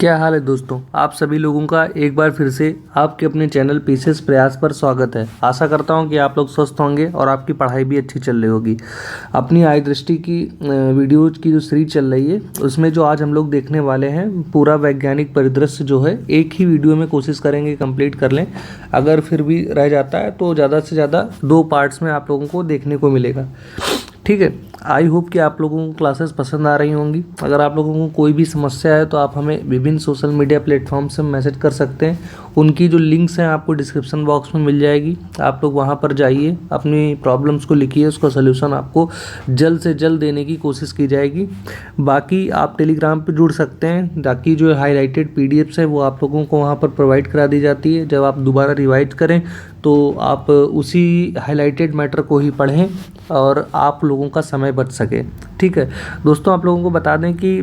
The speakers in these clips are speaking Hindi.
क्या हाल है दोस्तों। आप सभी लोगों का एक बार फिर से आपके अपने चैनल पीसेस प्रयास पर स्वागत है। आशा करता हूं कि आप लोग स्वस्थ होंगे और आपकी पढ़ाई भी अच्छी चल रही होगी। अपनी आय दृष्टि की वीडियोज की जो सीरीज चल रही है उसमें जो आज हम लोग देखने वाले हैं पूरा वैज्ञानिक परिदृश्य जो है एक ही वीडियो में कोशिश करेंगे कंप्लीट कर लें। अगर फिर भी रह जाता है तो ज़्यादा से ज़्यादा 2 पार्ट्स में आप लोगों को देखने को मिलेगा। ठीक है। आई होप कि आप लोगों को क्लासेस पसंद आ रही होंगी। अगर आप लोगों को कोई भी समस्या है तो आप हमें विभिन्न सोशल मीडिया प्लेटफॉर्म से मैसेज कर सकते हैं। उनकी जो लिंक्स हैं आपको डिस्क्रिप्शन बॉक्स में मिल जाएगी। आप लोग वहां पर जाइए, अपनी प्रॉब्लम्स को लिखिए, उसका सलूशन आपको जल्द से जल्द देने की कोशिश की जाएगी। बाकी आप टेलीग्राम पर जुड़ सकते हैं ताकि जो हाईलाइटेड पीडीएफ्स है वो आप लोगों को वहाँ पर प्रोवाइड करा दी जाती है। जब आप दोबारा रिवाइज करें तो आप उसी हाईलाइटेड मैटर को ही पढ़ें और आप लोगों का समय बच सके। ठीक है दोस्तों, आप लोगों को बता दें कि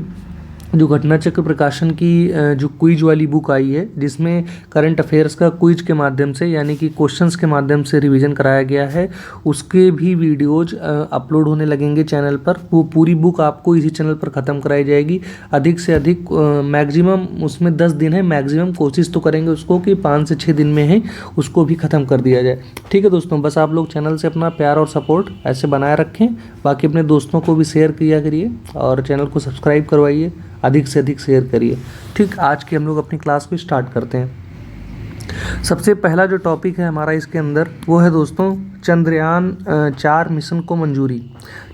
जो घटना चक्र प्रकाशन की जो क्विज वाली बुक आई है जिसमें करंट अफेयर्स का क्विज के माध्यम से यानी कि क्वेश्चंस के माध्यम से रिवीजन कराया गया है, उसके भी वीडियोज अपलोड होने लगेंगे चैनल पर। वो पूरी बुक आपको इसी चैनल पर ख़त्म कराई जाएगी। अधिक से अधिक मैक्सिमम उसमें 10 दिन है, मैक्सिमम कोशिश तो करेंगे उसको कि 5 से 6 दिन में ही उसको भी ख़त्म कर दिया जाए। ठीक है दोस्तों, बस आप लोग चैनल से अपना प्यार और सपोर्ट ऐसे बनाए रखें। बाकी अपने दोस्तों को भी शेयर किया करिए और चैनल को सब्सक्राइब करवाइए, अधिक से अधिक शेयर करिए। ठीक, आज की हम लोग अपनी क्लास को स्टार्ट करते हैं। सबसे पहला जो टॉपिक है हमारा इसके अंदर वो है दोस्तों चंद्रयान 4 मिशन को मंजूरी।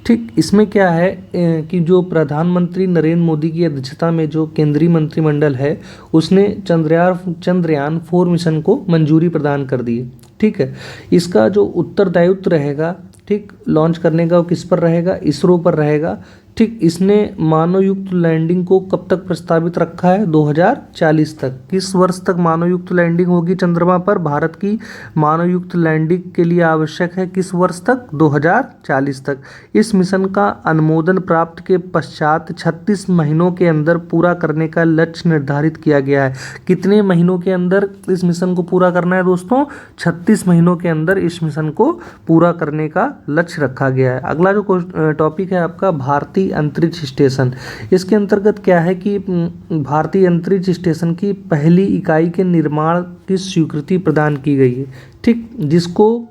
ठीक, इसमें क्या है कि जो प्रधानमंत्री नरेंद्र मोदी की अध्यक्षता में जो केंद्रीय मंत्रिमंडल है उसने चंद्रयान 4 मिशन को मंजूरी प्रदान कर दी है। ठीक है, इसका जो उत्तरदायित्व रहेगा ठीक लॉन्च करने का वो किस पर रहेगा? इसरो पर रहेगा। ठीक, इसने मानवयुक्त लैंडिंग को कब तक प्रस्तावित रखा है? 2040 तक। किस वर्ष तक मानवयुक्त लैंडिंग होगी चंद्रमा पर? भारत की मानवयुक्त लैंडिंग के लिए आवश्यक है किस वर्ष तक? 2040 तक। इस मिशन का अनुमोदन प्राप्त के पश्चात 36 महीनों के अंदर पूरा करने का लक्ष्य निर्धारित किया गया है। कितने महीनों के अंदर इस मिशन को पूरा करना है दोस्तों? 36 महीनों के अंदर इस मिशन को पूरा करने का लक्ष्य रखा गया है। अगला जो टॉपिक है आपका भारतीय अंतरिक्ष स्टेशन। इसके अंतर्गत क्या है कि भारतीय अंतरिक्ष स्टेशन की पहली इकाई के निर्माण की स्वीकृति प्रदान की गई है। ठीक, जिसको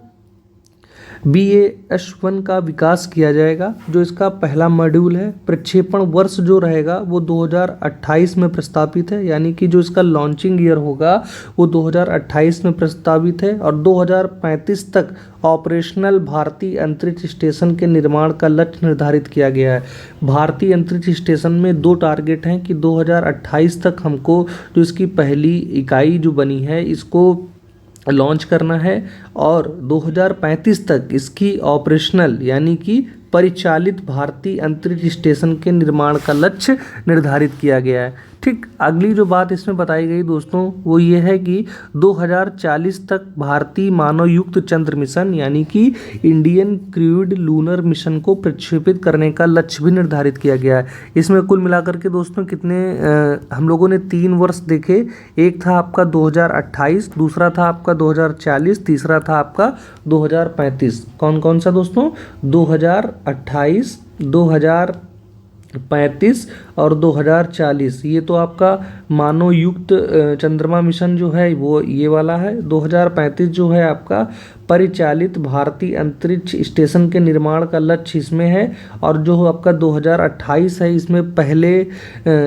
BAS-1 का विकास किया जाएगा। जो इसका पहला मॉड्यूल है, प्रक्षेपण वर्ष जो रहेगा वो 2028 में प्रस्तावित है, यानी कि जो इसका लॉन्चिंग ईयर होगा वो 2028 में प्रस्तावित है और 2035 तक ऑपरेशनल भारतीय अंतरिक्ष स्टेशन के निर्माण का लक्ष्य निर्धारित किया गया है। भारतीय अंतरिक्ष स्टेशन में 2 टारगेट हैं कि 2028 तक हमको जो इसकी पहली इकाई जो बनी है इसको लॉन्च करना है और 2035 तक इसकी ऑपरेशनल यानी कि परिचालित भारतीय अंतरिक्ष स्टेशन के निर्माण का लक्ष्य निर्धारित किया गया है। ठीक, अगली जो बात इसमें बताई गई दोस्तों वो ये है कि 2040 तक भारतीय मानवयुक्त चंद्र मिशन यानी कि इंडियन क्रूड लूनर मिशन को प्रक्षेपित करने का लक्ष्य भी निर्धारित किया गया है। इसमें कुल मिलाकर के दोस्तों कितने हम लोगों ने 3 वर्ष देखे। एक था आपका 2028, दूसरा था आपका 2040, तीसरा था आपका 2035। कौन कौन सा दोस्तों? 2028, 2035 और 2040। ये तो आपका मानवयुक्त चंद्रमा मिशन जो है वो ये वाला है। 2035 जो है आपका परिचालित भारतीय अंतरिक्ष स्टेशन के निर्माण का लक्ष्य इसमें है और जो आपका 2028 है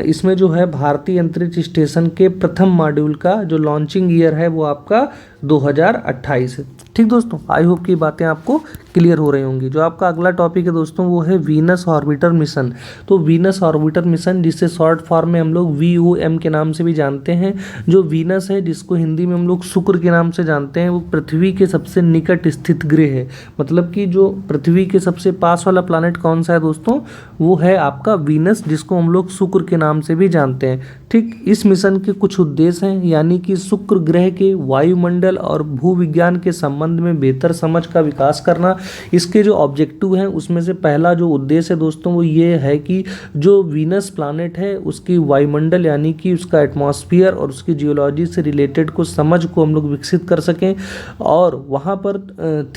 इसमें जो है भारतीय अंतरिक्ष स्टेशन के प्रथम मॉड्यूल का जो लॉन्चिंग ईयर है वो आपका 2028 है। ठीक दोस्तों, आई होप की बातें आपको क्लियर हो रही होंगी। जो आपका अगला टॉपिक है दोस्तों वो है वीनस ऑर्बिटर मिशन। तो वीनस ऑर्बिटर मिशन जिससे शॉर्ट फॉर्म में हम लोग VOM के नाम से भी जानते हैं। जो वीनस है जिसको हिंदी में हम लोग शुक्र के नाम से जानते हैं, वो पृथ्वी के सबसे निकट स्थित ग्रह है। मतलब कि जो पृथ्वी के सबसे पास वाला प्लैनेट कौन सा है दोस्तों? वो है आपका वीनस, जिसको हम लोग शुक्र के नाम से भी जानते हैं। ठीक, इस मिशन के कुछ उद्देश्य हैं, यानी कि शुक्र ग्रह के वायुमंडल और भूविज्ञान के संबंध में बेहतर समझ का विकास करना। इसके जो ऑब्जेक्टिव हैं उसमें से पहला जो उद्देश्य है दोस्तों वो ये है कि जो वीनस प्लैनेट है उसकी वायुमंडल यानी कि उसका एटमॉस्फेयर और उसकी जियोलॉजी से रिलेटेड कुछ समझ को हम लोग विकसित कर सकें और वहाँ पर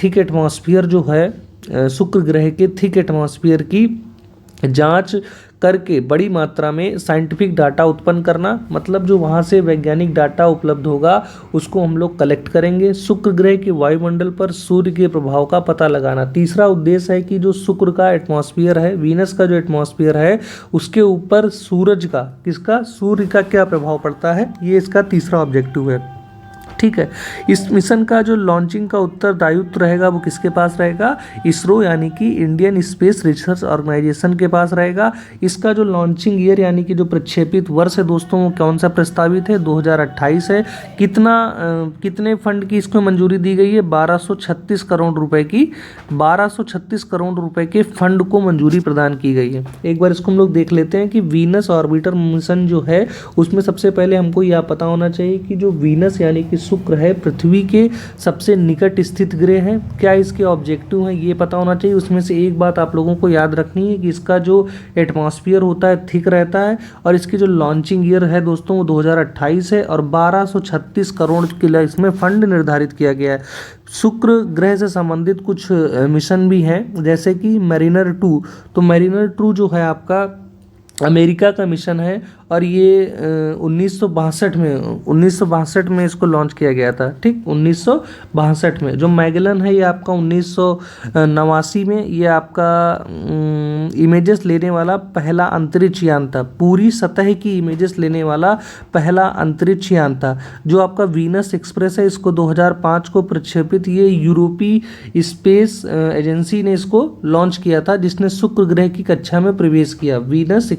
थिक एटमॉस्फेयर जो है शुक्र ग्रह के थिक एटमॉस्फेयर की जांच करके बड़ी मात्रा में साइंटिफिक डाटा उत्पन्न करना, मतलब जो वहाँ से वैज्ञानिक डाटा उपलब्ध होगा उसको हम लोग कलेक्ट करेंगे। शुक्र ग्रह के वायुमंडल पर सूर्य के प्रभाव का पता लगाना। तीसरा उद्देश्य है कि जो शुक्र का एटमॉस्फेयर है, वीनस का जो एटमॉस्फेयर है, उसके ऊपर सूरज का, किसका, सूर्य का क्या प्रभाव पड़ता है, ये इसका तीसरा ऑब्जेक्टिव है। ठीक है। इस मिशन का जो लॉन्चिंग का उत्तरदायित्व रहेगा वो किसके पास रहेगा, इसरो यानी कि इंडियन स्पेस रिसर्च ऑर्गेनाइजेशन के पास रहेगा। इसका जो लॉन्चिंग ईयर यानी कि जो प्रक्षेपित वर्ष है दोस्तों वो कौन सा प्रस्तावित है, 2028 है। कितने फंड की इसको मंजूरी दी गई है, 1236 करोड़ रुपए की, 1236 करोड़ रुपए के फंड को मंजूरी प्रदान की गई है। एक बार इसको हम लोग देख लेते हैं कि वीनस ऑर्बिटर मिशन जो है उसमें सबसे पहले हमको यह पता होना चाहिए कि जो वीनस यानी कि शुक्र है पृथ्वी के सबसे निकट स्थित ग्रह है। क्या इसके ऑब्जेक्टिव हैं ये पता होना चाहिए। उसमें से एक बात आप लोगों को याद रखनी है कि इसका जो एटमॉस्फेयर होता है थिक रहता है, और इसकी जो लॉन्चिंग ईयर है दोस्तों वो 2028 है, और 1236 करोड़ के लिए इसमें फंड निर्धारित किया गया है। शुक्र ग्रह से संबंधित कुछ मिशन भी हैं, जैसे कि मैरिनर 2। तो मैरिनर 2 जो है आपका अमेरिका का मिशन है, और ये 1962 में इसको लॉन्च किया गया था। ठीक, 1962 में। जो मैगेलन है ये आपका 1989 में, ये आपका इमेजेस लेने वाला पहला अंतरिक्ष यान था। पूरी सतह की इमेजेस लेने वाला पहला अंतरिक्ष यान था। जो आपका वीनस एक्सप्रेस है इसको 2005 को प्रक्षेपित, ये यूरोपीय स्पेस एजेंसी ने इसको लॉन्च किया था, जिसने शुक्र ग्रह की कक्षा में प्रवेश किया। वीनस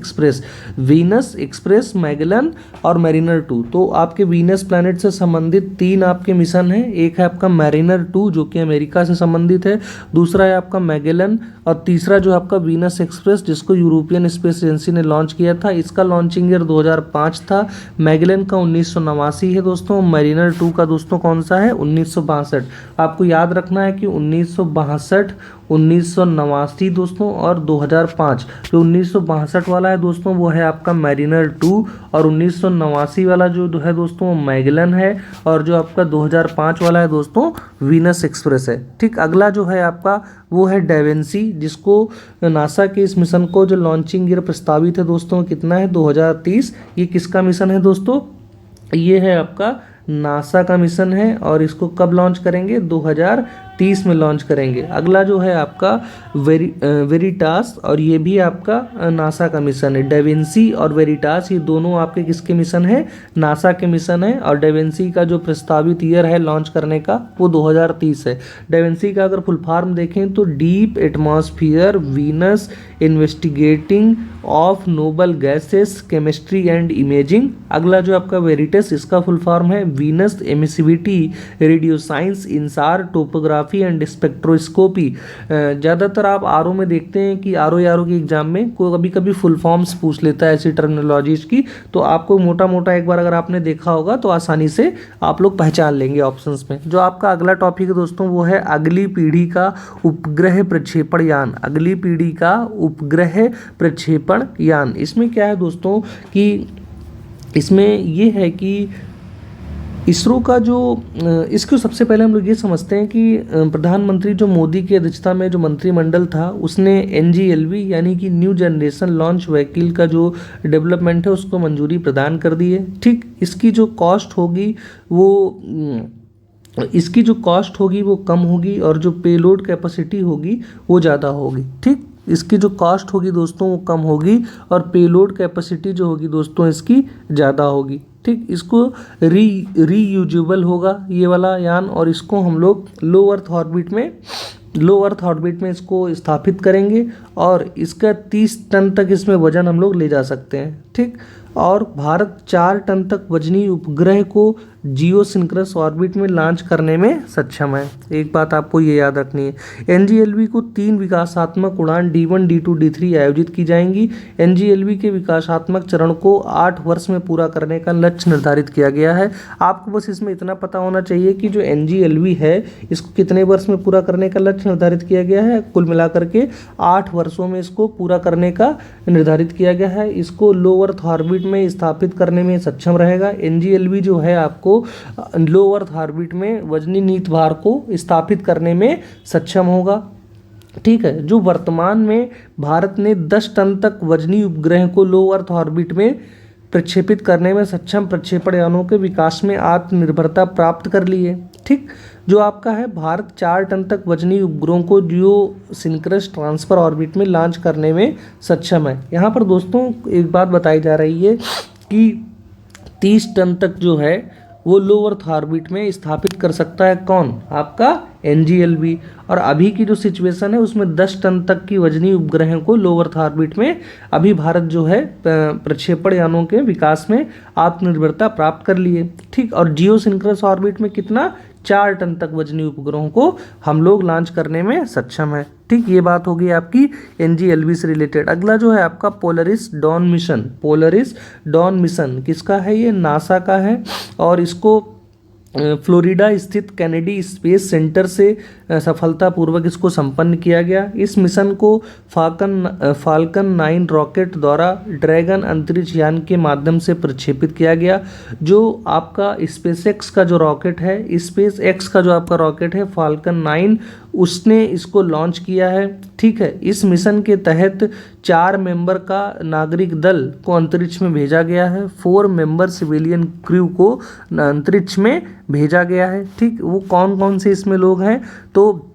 एक्सप्रेस, मैगेलन और मैरिनर 2। तो आपके वीनस प्लैनेट से संबंधित 3 आपके मिशन हैं। एक है आपका मैरिनर 2 जो कि अमेरिका से संबंधित है, दूसरा है आपका मैगेलन, और तीसरा जो आपका वीनस एक्सप्रेस जिसको यूरोपियन स्पेस एजेंसी ने लॉन्च किया था। इसका लॉन्चिंग ईयर 2005 था। मैगेलन का 1989 है दोस्तों। मैरिनर 2 का दोस्तों कौन सा है, 1962। आपको याद रखना है कि 1962, 1989 दोस्तों और 2005। जो 1962 वाला है दोस्तों वो है आपका मैरिनर 2, और 1989 वाला जो है दोस्तों मैगेलन है, और जो आपका 2005 वाला है दोस्तों वीनस एक्सप्रेस है। ठीक, अगला जो है आपका वो है डेवेंसी, जिसको नासा के इस मिशन को जो लॉन्चिंग ईयर प्रस्तावित है दोस्तों कितना है, 2030। ये किसका मिशन है दोस्तों, ये है आपका नासा का मिशन है, और इसको कब लॉन्च करेंगे, 2030 में लॉन्च करेंगे। अगला जो है आपका वेरिटास, और ये भी आपका नासा का मिशन है। डेविंसी और वेरिटास ये दोनों आपके किसके मिशन है, नासा के मिशन है। और डेविंसी का जो प्रस्तावित ईयर है लॉन्च करने का वो 2030 है। डेविंसी का अगर फुल फॉर्म देखें तो deep atmosphere Venus investigating of noble gases chemistry and imaging. अगला जो आपका वेरिटस, इसका फुल फॉर्म है Venus emissivity radio science InSAR topography and spectroscopy. ज़्यादातर आप आरओ में देखते हैं कि आरओ की एग्जाम में कोई कभी कभी फुल फॉर्म्स पूछ लेता है ऐसी टर्मिनोलॉजीज की, तो आपको मोटा मोटा एक बार अगर आपने देखा होगा तो आसानी से आप लोग पहचान लेंगे ऑप्शंस में। जो आपका अगला टॉपिक है दोस्तों वो है अगली पीढ़ी का उपग्रह प्रक्षेपण यान। अगली पीढ़ी का उपग्रह प्रक्षेपण यान, इसमें क्या है दोस्तों कि इसमें ये है कि इसरो का जो इसको सबसे पहले हम लोग ये समझते हैं कि प्रधानमंत्री जो मोदी की अध्यक्षता में जो मंत्रिमंडल था उसने NGLV यानी कि न्यू जनरेशन लॉन्च व्हीकल का जो डेवलपमेंट है उसको मंजूरी प्रदान कर दी है। ठीक, इसकी जो कॉस्ट होगी वो कम होगी, और जो पेलोड कैपेसिटी होगी वो ज़्यादा होगी। ठीक, इसकी जो कॉस्ट होगी दोस्तों वो कम होगी, और पेलोड कैपेसिटी जो होगी दोस्तों इसकी ज़्यादा होगी। ठीक, इसको रीयूजेबल होगा ये वाला यान, और इसको हम लोग लो अर्थ ऑर्बिट में इसको स्थापित करेंगे, और इसका 30 टन तक इसमें वजन हम लोग ले जा सकते हैं। ठीक, और भारत 4 टन तक वजनी उपग्रह को जियोसिंक्रोनस ऑर्बिट में लॉन्च करने में सक्षम है। एक बात आपको ये याद रखनी है, NGLV को 3 विकासात्मक उड़ान D1, D2, D3 आयोजित की जाएंगी। NGLV के विकासात्मक चरण को 8 वर्ष में पूरा करने का लक्ष्य निर्धारित किया गया है। आपको बस इसमें इतना पता होना चाहिए कि जो NGLV है इसको कितने वर्ष में पूरा करने का लक्ष्य निर्धारित किया गया है, कुल मिलाकर के 8 वर्षों में इसको पूरा करने का निर्धारित किया गया है। इसको लो अर्थ ऑर्बिट में स्थापित करने में सक्षम रहेगा। NGLV जो है आपको लो अर्थ ऑर्बिट में वजनी नीत भार को स्थापित करने में सक्षम होगा। ठीक है। जो वर्तमान में भारत ने 10 टन तक वजनी उपग्रह को लो अर्थ ऑर्बिट में प्रक्षेपित करने में सक्षम प्रक्षेपण यानों के विकास में आत्मनिर्भरता प्राप्त कर ली है। ठीक, जो आपका है भारत 4 टन तक वजनी उपग्रहों को जियो सिंक्रस ट्रांसफर ऑर्बिट में लॉन्च करने में सक्षम है। यहाँ पर दोस्तों एक बात बताई जा रही है कि 30 टन तक जो है वो लो अर्थ ऑर्बिट में स्थापित कर सकता है कौन, आपका एनजीएलवी। और अभी की जो सिचुएशन है उसमें 10 टन तक की वजनी उपग्रह को लो अर्थ ऑर्बिट में अभी भारत जो है प्रक्षेपण यानों के विकास में आत्मनिर्भरता प्राप्त कर लिए। ठीक, और जियो सिंक्रस ऑर्बिट में कितना, 4 टन तक वजनी उपग्रहों को हम लोग लॉन्च करने में सक्षम है। ठीक, ये बात होगी आपकी एनजीएलवी से रिलेटेड। अगला जो है आपका Polaris don mission. Polaris don mission किसका है, ये नासा का है और इसको फ्लोरिडा स्थित कैनेडी स्पेस सेंटर से सफलतापूर्वक इसको संपन्न किया गया। इस मिशन को फाल्कन 9 रॉकेट द्वारा ड्रैगन अंतरिक्ष यान के माध्यम से प्रक्षेपित किया गया। जो आपका स्पेस एक्स का जो रॉकेट है, स्पेस एक्स का जो आपका रॉकेट है फाल्कन 9, उसने इसको लॉन्च किया है। ठीक है, इस मिशन के तहत 4 मेंबर का नागरिक दल को अंतरिक्ष में भेजा गया है। 4 मेंबर सिविलियन क्रू को अंतरिक्ष में भेजा गया है। ठीक, वो कौन कौन से इसमें लोग हैं, तो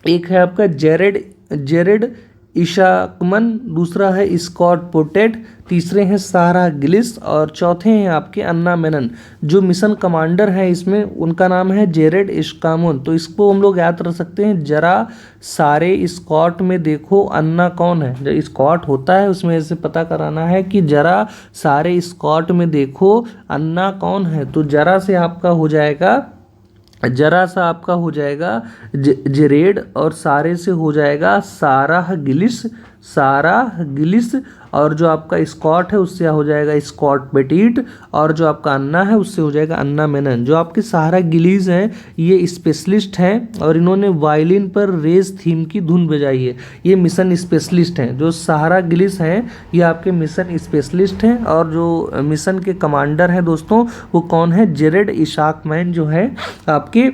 एक है आपका जेरेड इशाकमन, दूसरा है स्कॉट पोटेट, तीसरे हैं सारा गिलिस और चौथे हैं आपके अन्ना मेनन। जो मिशन कमांडर हैं इसमें उनका नाम है जेरेड इश्कामुन। तो इसको हम लोग याद रख सकते हैं, जरा सारे स्कॉट में देखो अन्ना कौन है। जो स्कॉट होता है उसमें ऐसे पता कराना है कि जरा सारे स्कॉट में देखो अन्ना कौन है। तो जरा से आपका हो जाएगा, जरा सा आपका हो जाएगा जेरेड और सारे से हो जाएगा साराह गिलिस और जो आपका स्कॉट है उससे हो जाएगा स्कॉट बेटीट और जो आपका अन्ना है उससे हो जाएगा अन्ना मेनन। जो आपके सारा गिलीज हैं ये स्पेशलिस्ट हैं और इन्होंने वायलिन पर रेस थीम की धुन बजाई है। ये मिशन स्पेशलिस्ट हैं। जो सहारा गिलिस हैं ये आपके मिशन स्पेशलिस्ट हैं और जो मिशन के कमांडर हैं दोस्तों वो कौन है, जेरेड इशाकमैन जो है आपके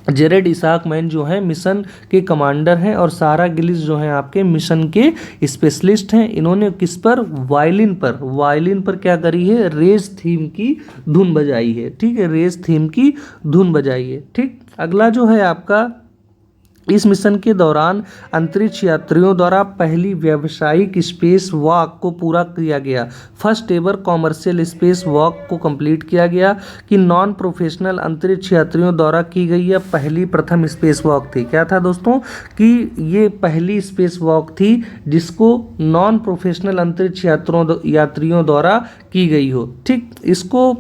जेरेड इशाकमैन जो है मिशन के कमांडर हैं और सारा गिलिस जो हैं आपके मिशन के स्पेशलिस्ट हैं। इन्होंने किस पर, वायलिन पर क्या करी है, रेस थीम की धुन बजाई है। ठीक है, रेस थीम की धुन बजाई है। ठीक, अगला जो है आपका, इस मिशन के दौरान अंतरिक्ष यात्रियों द्वारा पहली व्यावसायिक स्पेस वॉक को पूरा किया गया। First ever commercial space walk को कंप्लीट किया गया कि नॉन प्रोफेशनल अंतरिक्ष यात्रियों द्वारा की गई यह पहली प्रथम स्पेस वॉक थी। क्या था दोस्तों कि ये पहली स्पेस वॉक थी जिसको नॉन प्रोफेशनल अंतरिक्ष यात्रियों द्वारा की गई हो। ठीक, इसको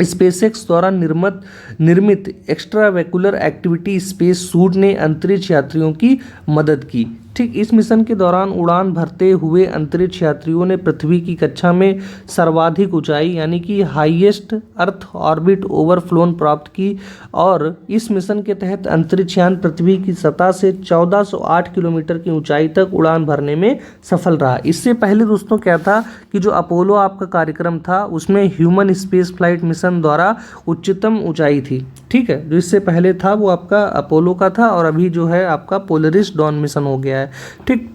स्पेसएक्स द्वारा निर्मित एक्स्ट्रावेक्युलर एक्टिविटी स्पेस सूट ने अंतरिक्ष यात्रियों की मदद की। ठीक, इस मिशन के दौरान उड़ान भरते हुए अंतरिक्ष यात्रियों ने पृथ्वी की कक्षा में सर्वाधिक ऊंचाई यानी कि हाईएस्ट अर्थ ऑर्बिट ओवरफ्लोन प्राप्त की और इस मिशन के तहत अंतरिक्ष यान पृथ्वी की सतह से 1408 किलोमीटर की ऊंचाई तक उड़ान भरने में सफल रहा। इससे पहले दोस्तों क्या था कि जो अपोलो आपका कार्यक्रम था उसमें ह्यूमन स्पेस फ्लाइट मिशन द्वारा उच्चतम ऊंचाई थी। ठीक है, जो इससे पहले था वो आपका अपोलो का था और अभी जो है आपका पोलरिस डॉन मिशन हो गया है। ठीक,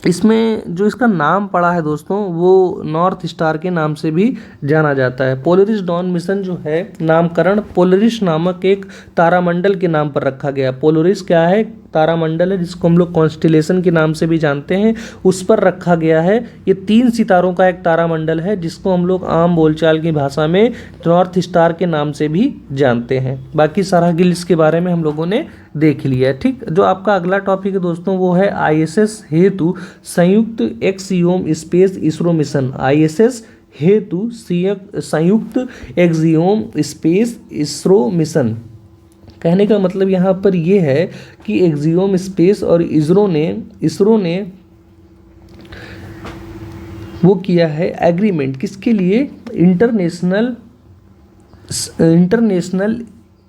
इसमें जो इसका नाम पड़ा है दोस्तों वो नॉर्थ स्टार के नाम से भी जाना जाता है। पोलरिस डॉन मिशन जो है नामकरण पोलरिस नामक एक तारामंडल के नाम पर रखा गया। पोलरिस क्या है, तारामंडल है जिसको हम लोग कॉन्स्टिलेशन के नाम से भी जानते हैं, उस पर रखा गया है। ये 3 सितारों का एक तारामंडल है जिसको हम लोग आम बोलचाल की भाषा में नॉर्थ स्टार के नाम से भी जानते हैं। बाकी सारा गिल्स के बारे में हम लोगों ने देख लिया है। ठीक, जो आपका अगला टॉपिक है दोस्तों वो है आईएसएस हेतु संयुक्त axiom space ISRO mission. ISS हेतु संयुक्त एक्सियोम स्पेस इसरो मिशन। कहने का मतलब यहाँ पर ये है कि एक्सियोम स्पेस और इसरो ने वो किया है एग्रीमेंट किसके लिए, इंटरनेशनल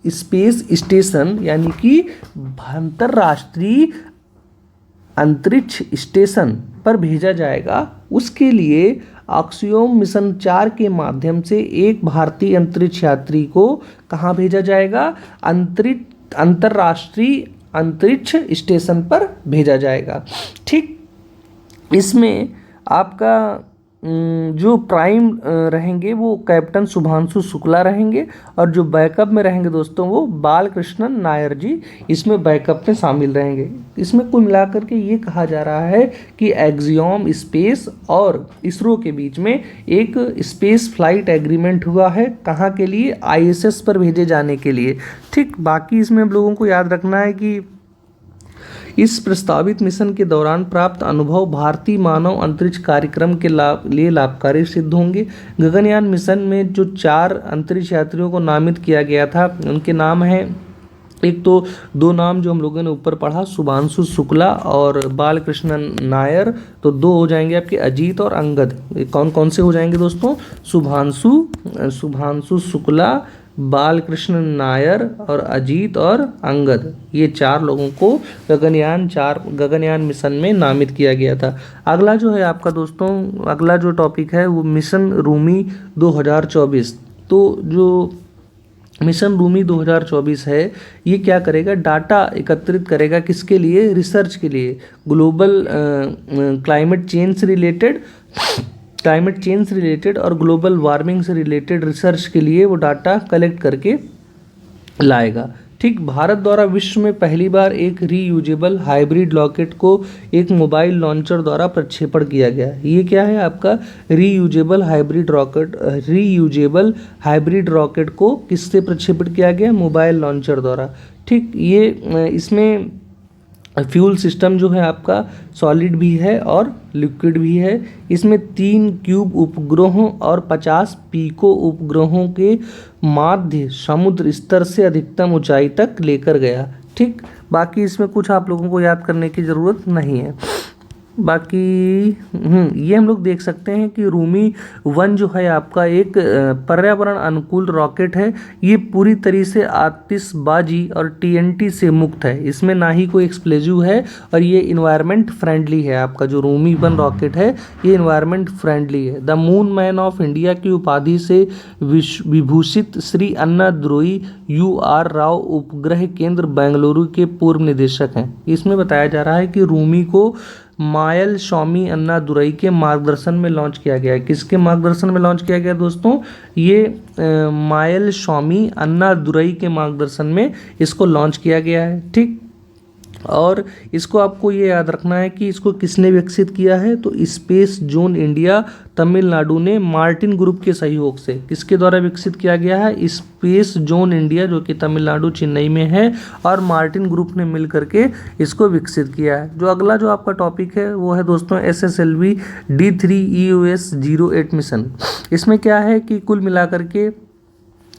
स्पेस स्टेशन यानी कि अंतर्राष्ट्रीय अंतरिक्ष स्टेशन पर भेजा जाएगा। उसके लिए एक्सियोम मिशन 4 के माध्यम से एक भारतीय अंतरिक्ष यात्री को कहाँ भेजा जाएगा, अंतर्राष्ट्रीय अंतरिक्ष स्टेशन पर भेजा जाएगा। ठीक, इसमें आपका जो प्राइम रहेंगे वो कैप्टन शुभांशु शुक्ला रहेंगे, और जो बैकअप में रहेंगे दोस्तों वो बालकृष्णन नायर जी इसमें बैकअप में शामिल रहेंगे। इसमें कुल मिलाकर के ये कहा जा रहा है कि एक्सियोम स्पेस और इसरो के बीच में एक स्पेस फ्लाइट एग्रीमेंट हुआ है। कहाँ के लिए? ISS पर भेजे जाने के लिए। ठीक, बाकी इसमें हम लोगों को याद रखना है कि इस प्रस्तावित मिशन के दौरान प्राप्त अनुभव भारतीय मानव अंतरिक्ष कार्यक्रम के लिए लाभकारी सिद्ध होंगे। गगनयान मिशन में जो 4 अंतरिक्ष यात्रियों को नामित किया गया था उनके नाम हैं, एक तो 2 नाम जो हम लोगों ने ऊपर पढ़ा, शुभांशु शुक्ला और बालकृष्णन नायर, तो 2 हो जाएंगे आपके अजीत और अंगद। कौन कौन से हो जाएंगे दोस्तों? शुभांशु शुक्ला, बालकृष्ण नायर और अजीत और अंगद, ये 4 लोगों को गगनयान मिशन में नामित किया गया था। अगला जो है आपका दोस्तों, अगला जो टॉपिक है वो मिशन रूमी 2024। तो जो मिशन रूमी 2024 है ये क्या करेगा? डाटा एकत्रित करेगा, किसके लिए? रिसर्च के लिए। ग्लोबल क्लाइमेट चेंज से रिलेटेड और ग्लोबल वार्मिंग से रिलेटेड रिसर्च के लिए वो डाटा कलेक्ट करके लाएगा। ठीक, भारत द्वारा विश्व में पहली बार एक रीयूजेबल हाइब्रिड रॉकेट को एक मोबाइल लॉन्चर द्वारा प्रक्षेपण किया गया। ये क्या है आपका? रीयूजेबल हाइब्रिड रॉकेट को किससे प्रक्षेपित किया गया? मोबाइल लॉन्चर द्वारा। ठीक, ये इसमें फ्यूल सिस्टम जो है आपका सॉलिड भी है और लिक्विड भी है। इसमें 3 क्यूब उपग्रहों और 50 पीको उपग्रहों के माध्य समुद्र स्तर से अधिकतम ऊंचाई तक लेकर गया। ठीक, बाकी इसमें कुछ आप लोगों को याद करने की ज़रूरत नहीं है। बाकी ये हम लोग देख सकते हैं कि रूमी 1 जो है आपका एक पर्यावरण अनुकूल रॉकेट है। ये पूरी तरह से आतिशबाजी और TNT से मुक्त है, इसमें ना ही कोई एक्सप्लोजिव है, और ये इन्वायरमेंट फ्रेंडली है। आपका जो रूमी 1 रॉकेट है ये इन्वायरमेंट फ्रेंडली है। The moon man of India की उपाधि से विभूषित श्री अन्नादुरई UR राव उपग्रह केंद्र बेंगलुरु के पूर्व निदेशक हैं। इसमें बताया जा रहा है कि रूमी को मायल स्वामी अन्नादुरई के मार्गदर्शन में लॉन्च किया गया है। किसके मार्गदर्शन में लॉन्च किया गया दोस्तों? ये मायल स्वामी अन्नादुरई के मार्गदर्शन में इसको लॉन्च किया गया है। ठीक, और इसको आपको ये याद रखना है कि इसको किसने विकसित किया है? तो स्पेस जोन इंडिया तमिलनाडु ने मार्टिन ग्रुप के सहयोग से, किसके द्वारा विकसित किया गया है? स्पेस जोन इंडिया जो कि तमिलनाडु चेन्नई में है, और मार्टिन ग्रुप ने मिल करके इसको विकसित किया है। जो अगला जो आपका टॉपिक है वो है दोस्तों SSLV D3 EOS 08 मिशन। इसमें क्या है कि कुल मिलाकर के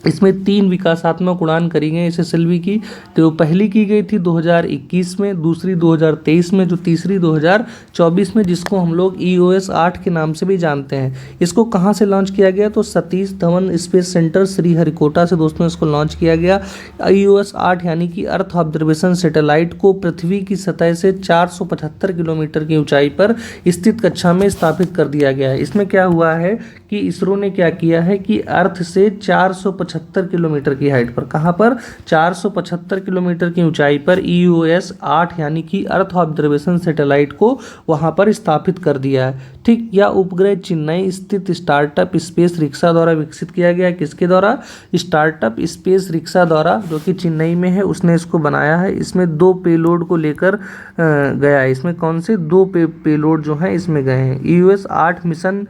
इसमें 3 विकासात्मक उड़ान करी गई SSLV की। तो पहली की गई थी 2021 में, दूसरी 2023 में, जो तीसरी 2024 में, जिसको हम लोग EOS 8 के नाम से भी जानते हैं। इसको कहाँ से लॉन्च किया गया? तो सतीश धवन स्पेस सेंटर श्रीहरिकोटा से दोस्तों इसको लॉन्च किया गया। EOS 8 यानी कि अर्थ ऑब्जर्वेशन सैटेलाइट को पृथ्वी की सतह से 475 किलोमीटर की ऊंचाई पर स्थित कक्षा में स्थापित कर दिया गया है। इसमें क्या हुआ है कि इसरो ने क्या किया है कि अर्थ से 475 किलोमीटर की हाइट पर, कहाँ पर? 475 किलोमीटर की ऊंचाई पर EOS 8 यानी कि अर्थ ऑब्जर्वेशन सैटेलाइट को वहाँ पर स्थापित कर दिया है। ठीक, यह उपग्रह चेन्नई स्थित स्टार्टअप स्पेस रिक्शा द्वारा विकसित किया गया है। किसके द्वारा? स्टार्टअप स्पेस रिक्शा द्वारा, जो कि चेन्नई में है, उसने इसको बनाया है। इसमें 2 पेलोड को लेकर गया है। इसमें कौन से 2 पेलोड जो हैं इसमें गए हैं? EOS 8 मिशन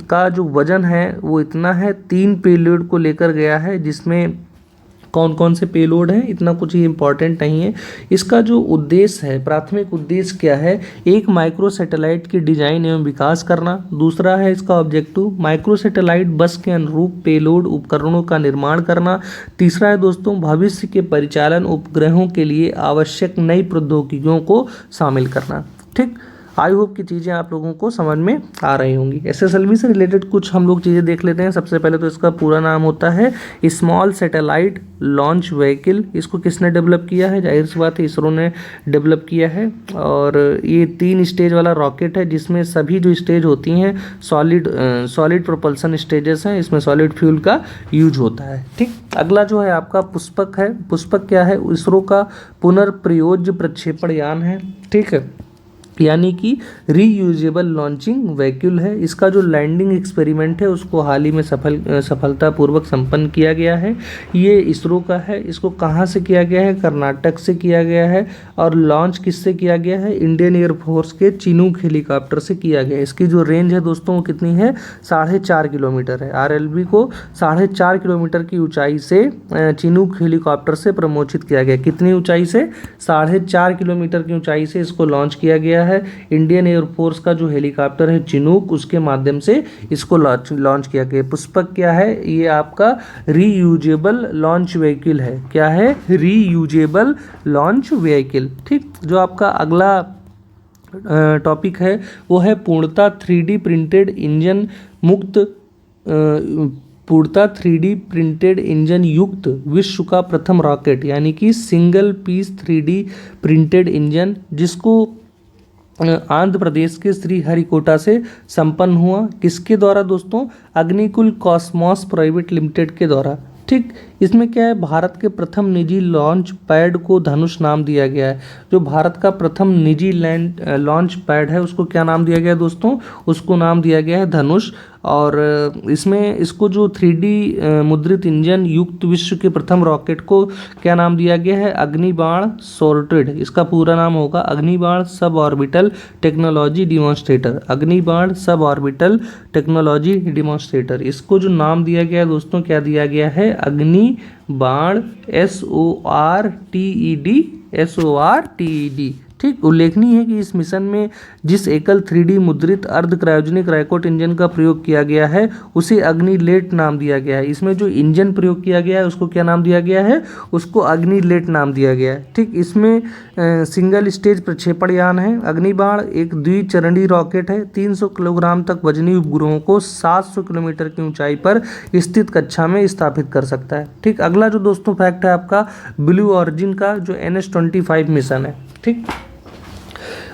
का जो वजन है वो इतना है, 3 पेलोड को लेकर गया है। जिसमें कौन कौन से पेलोड हैं इतना कुछ ही इम्पॉर्टेंट नहीं है। इसका जो उद्देश्य है, प्राथमिक उद्देश्य क्या है? एक माइक्रो सैटेलाइट की डिजाइन एवं विकास करना। दूसरा है इसका ऑब्जेक्टिव माइक्रो सैटेलाइट बस के अनुरूप पेलोड उपकरणों का निर्माण करना। तीसरा है दोस्तों भविष्य के परिचालन उपग्रहों के लिए आवश्यक नई प्रौद्योगिकियों को शामिल करना। ठीक, आई होप कि चीज़ें आप लोगों को समझ में आ रही होंगी। एसएसएलवी से रिलेटेड कुछ हम लोग चीज़ें देख लेते हैं। सबसे पहले तो इसका पूरा नाम होता है स्मॉल सैटेलाइट लॉन्च व्हीकल। इसको किसने डेवलप किया है? जाहिर सी बात है इसरो ने डेवलप किया है। और ये 3 स्टेज वाला रॉकेट है, जिसमें सभी जो स्टेज होती हैं सॉलिड प्रोपल्सन स्टेजेस हैं। इसमें सॉलिड फ्यूल का यूज होता है। ठीक, अगला जो है आपका पुष्पक है। पुष्पक क्या है? इसरो का पुनर्प्रयोज्य प्रक्षेपण यान है। ठीक है, यानी कि रीयूजेबल लॉन्चिंग व्हीकल है। इसका जो लैंडिंग एक्सपेरिमेंट है उसको हाल ही में सफलतापूर्वक संपन्न किया गया है। ये इसरो का है। इसको कहाँ से किया गया है? कर्नाटक से किया गया है। और लॉन्च किससे किया गया है? इंडियन एयरफोर्स के चिनूक हेलीकॉप्टर से किया गया है। इसकी जो रेंज है दोस्तों वो कितनी है? 4.5 किलोमीटर है। RLV को 4.5 किलोमीटर की ऊंचाई से चिनूक हेलीकॉप्टर से प्रमोचित किया गया। कितनी ऊंचाई से? 4.5 किलोमीटर की ऊंचाई से इसको लॉन्च किया गया है। इंडियन एयरफोर्स का जो हेलीकॉप्टर है चिनूक, उसके माध्यम से इसको लॉन्च किया गया। पुष्पक क्या है? ये आपका रीयूजेबल लॉन्च व्हीकल है। क्या है? Reusable launch vehicle. ठीक, जो आपका अगला टॉपिक है वो है पूर्णतः 3D प्रिंटेड इंजन मुक्त पूर्णतः 3D प्रिंटेड इंजन युक्त विश्व का प्रथम रॉकेट, यानी कि single piece 3D printed engine, जिसको आंध्र प्रदेश के श्रीहरिकोटा से संपन्न हुआ। किसके द्वारा दोस्तों? अग्निकुल कॉस्मॉस प्राइवेट लिमिटेड के द्वारा। ठीक, इसमें क्या है? भारत के प्रथम निजी लॉन्च पैड को धनुष नाम दिया गया है। जो भारत का प्रथम निजी लॉन्च पैड है उसको क्या नाम दिया गया है दोस्तों? उसको नाम दिया गया है धनुष। और इसमें इसको जो 3D मुद्रित इंजन युक्त विश्व के प्रथम रॉकेट को क्या नाम दिया गया है? अग्निबाण सॉर्टेड। इसका पूरा नाम होगा अग्निबाण sub orbital technology demonstrator. अग्निबाण sub orbital technology demonstrator, इसको जो नाम दिया गया है दोस्तों, क्या दिया गया है? अग्निबाण SORTED। ठीक, उल्लेखनीय है कि इस मिशन में जिस एकल 3D मुद्रित अर्ध क्रायोजेनिक रॉकेट इंजन का प्रयोग किया गया है उसे अग्निलेट नाम दिया गया है। इसमें जो इंजन प्रयोग किया गया है उसको क्या नाम दिया गया है? उसको अग्निलेट नाम दिया गया है। ठीक, इसमें सिंगल स्टेज प्रक्षेपण यान है। अग्निबाण एक द्विचरणीय रॉकेट है। 300 किलोग्राम तक वजनी उपग्रहों को 700 किलोमीटर की ऊंचाई पर स्थित कक्षा में स्थापित कर सकता है। ठीक, अगला जो दोस्तों फैक्ट है आपका ब्लू ऑरिजिन का जो NS-25 मिशन है। ठीक,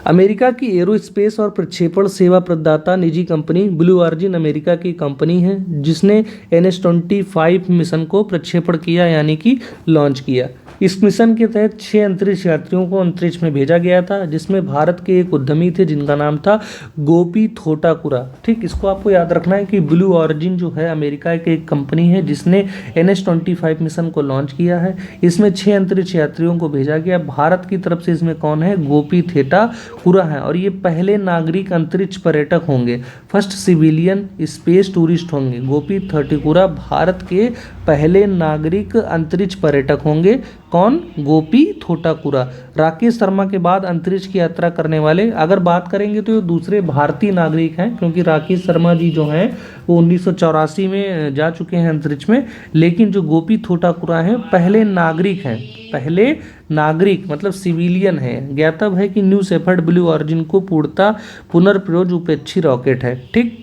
अमेरिका की एरोस्पेस और प्रक्षेपण सेवा प्रदाता निजी कंपनी ब्लू ऑरिजिन अमेरिका की कंपनी है, जिसने NS-25 मिशन को प्रक्षेपण किया, यानी कि लॉन्च किया। इस मिशन के तहत 6 अंतरिक्ष यात्रियों को अंतरिक्ष में भेजा गया था, जिसमें भारत के एक उद्यमी थे जिनका नाम था गोपी थोटाकुरा। ठीक, इसको आपको याद रखना है कि ब्लू ऑरिजिन जो है अमेरिका की एक कंपनी है जिसने NS-25 मिशन को लॉन्च किया है। इसमें 6 अंतरिक्ष यात्रियों को भेजा गया। भारत की तरफ से इसमें कौन है? गोपी थोटाकुरा है। और ये पहले नागरिक अंतरिक्ष पर्यटक होंगे, फर्स्ट सिविलियन स्पेस टूरिस्ट होंगे। गोपी थोटाकुरा भारत के पहले नागरिक अंतरिक्ष पर्यटक होंगे। कौन? गोपी थोटाकुरा। राकेश शर्मा के बाद अंतरिक्ष की यात्रा करने वाले, अगर बात करेंगे तो ये दूसरे भारतीय नागरिक हैं, क्योंकि राकेश शर्मा जी जो हैं वो 1984 में जा चुके हैं अंतरिक्ष में। लेकिन जो गोपी थोटाकुरा हैं पहले नागरिक हैं। पहले नागरिक मतलब सिविलियन है। ज्ञातव्य है कि न्यू शेफर्ड ब्लू ऑरिजिन को पूर्णतः पुनर्प्रयोज्य उपेक्षी रॉकेट है। ठीक,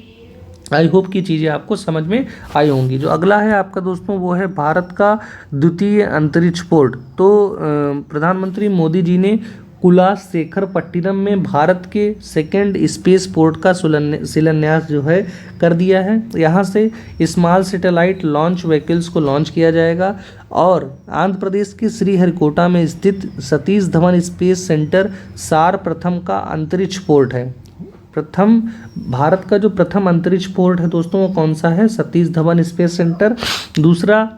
आई होप की चीज़ें आपको समझ में आई होंगी। जो अगला है आपका दोस्तों वो है भारत का द्वितीय अंतरिक्ष पोर्ट। तो प्रधानमंत्री मोदी जी ने कुलाशेखरपट्टिनम में भारत के सेकेंड स्पेस पोर्ट का शिलान्यास जो है कर दिया है। यहाँ से स्मॉल सैटेलाइट लॉन्च व्हीकल्स को लॉन्च किया जाएगा। और आंध्र प्रदेश के श्रीहरिकोटा में स्थित सतीश धवन स्पेस सेंटर सार प्रथम का अंतरिक्ष पोर्ट है। प्रथम भारत का जो प्रथम अंतरिक्ष पोर्ट है दोस्तों वो कौन सा है? Satish Dhawan space centre. दूसरा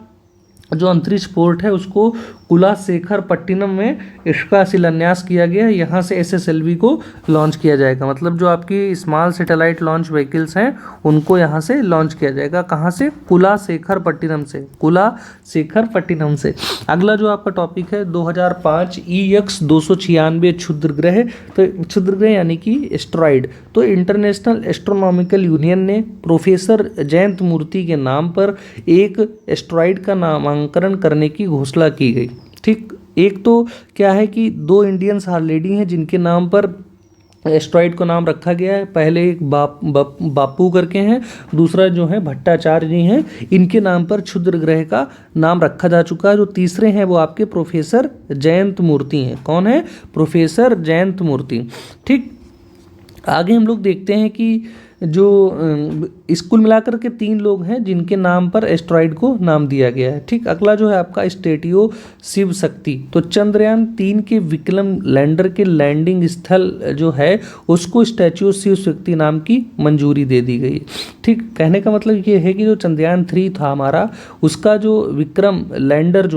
जो अंतरिक्ष पोर्ट है उसको कुलाशेखरपट्टिनम में इसका शिलान्यास किया गया है। यहाँ से SSLV को लॉन्च किया जाएगा। मतलब जो आपकी स्मॉल सैटेलाइट लॉन्च व्हीकल्स हैं उनको यहाँ से लॉन्च किया जाएगा। कहाँ से? कुलाशेखरपट्टिनम से। कुलाशेखरपट्टिनम से। अगला जो आपका टॉपिक है 2005 EX 296 क्षुद्रग्रह। तो क्षुद्रग्रह यानी कि एस्ट्रॉइड। तो इंटरनेशनल एस्ट्रोनॉमिकल यूनियन ने प्रोफेसर जयंत मूर्ति के नाम पर एक एस्ट्रॉइड का नामांकन करने की घोषणा की गई। ठीक, एक तो क्या है कि 2 इंडियन लेडी हैं जिनके नाम पर एस्ट्रॉइड को नाम रखा गया है। पहले एक बापू करके हैं, दूसरा जो है भट्टाचार्य जी हैं, इनके नाम पर क्षुद्र ग्रह का नाम रखा जा चुका है। जो तीसरे हैं वो आपके प्रोफेसर जयंत मूर्ति हैं। कौन है? प्रोफेसर जयंत मूर्ति। ठीक, आगे हम लोग देखते हैं कि जो कुल मिलाकर के 3 लोग हैं जिनके नाम पर एस्ट्रॉइड को नाम दिया गया है। ठीक, अगला जो है आपका स्टेटियो शिव शक्ति। तो चंद्रयान 3 के विक्रम लैंडर के लैंडिंग स्थल जो है उसको स्टैच्यू शिव शक्ति नाम की मंजूरी दे दी गई। ठीक, कहने का मतलब ये है कि जो चंद्रयान 3 था हमारा, उसका जो विक्रम लैंडर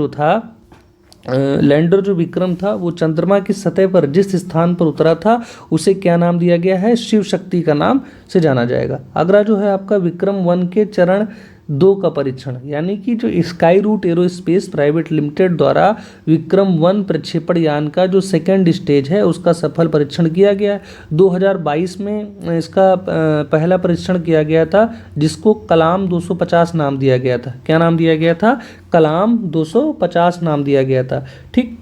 जो विक्रम था वो चंद्रमा की सतह पर जिस स्थान पर उतरा था उसे क्या नाम दिया गया है? शिव शक्ति का नाम से जाना जाएगा। अगला जो है आपका विक्रम 1 के चरण 2 का परीक्षण, यानी कि जो Skyroot Aerospace private limited द्वारा विक्रम 1 प्रक्षेपण यान का जो सेकेंड स्टेज है उसका सफल परीक्षण किया गया। 2022 में इसका पहला परीक्षण किया गया था, जिसको कलाम 250 नाम दिया गया था। क्या नाम दिया गया था? कलाम 250 नाम दिया गया था। ठीक,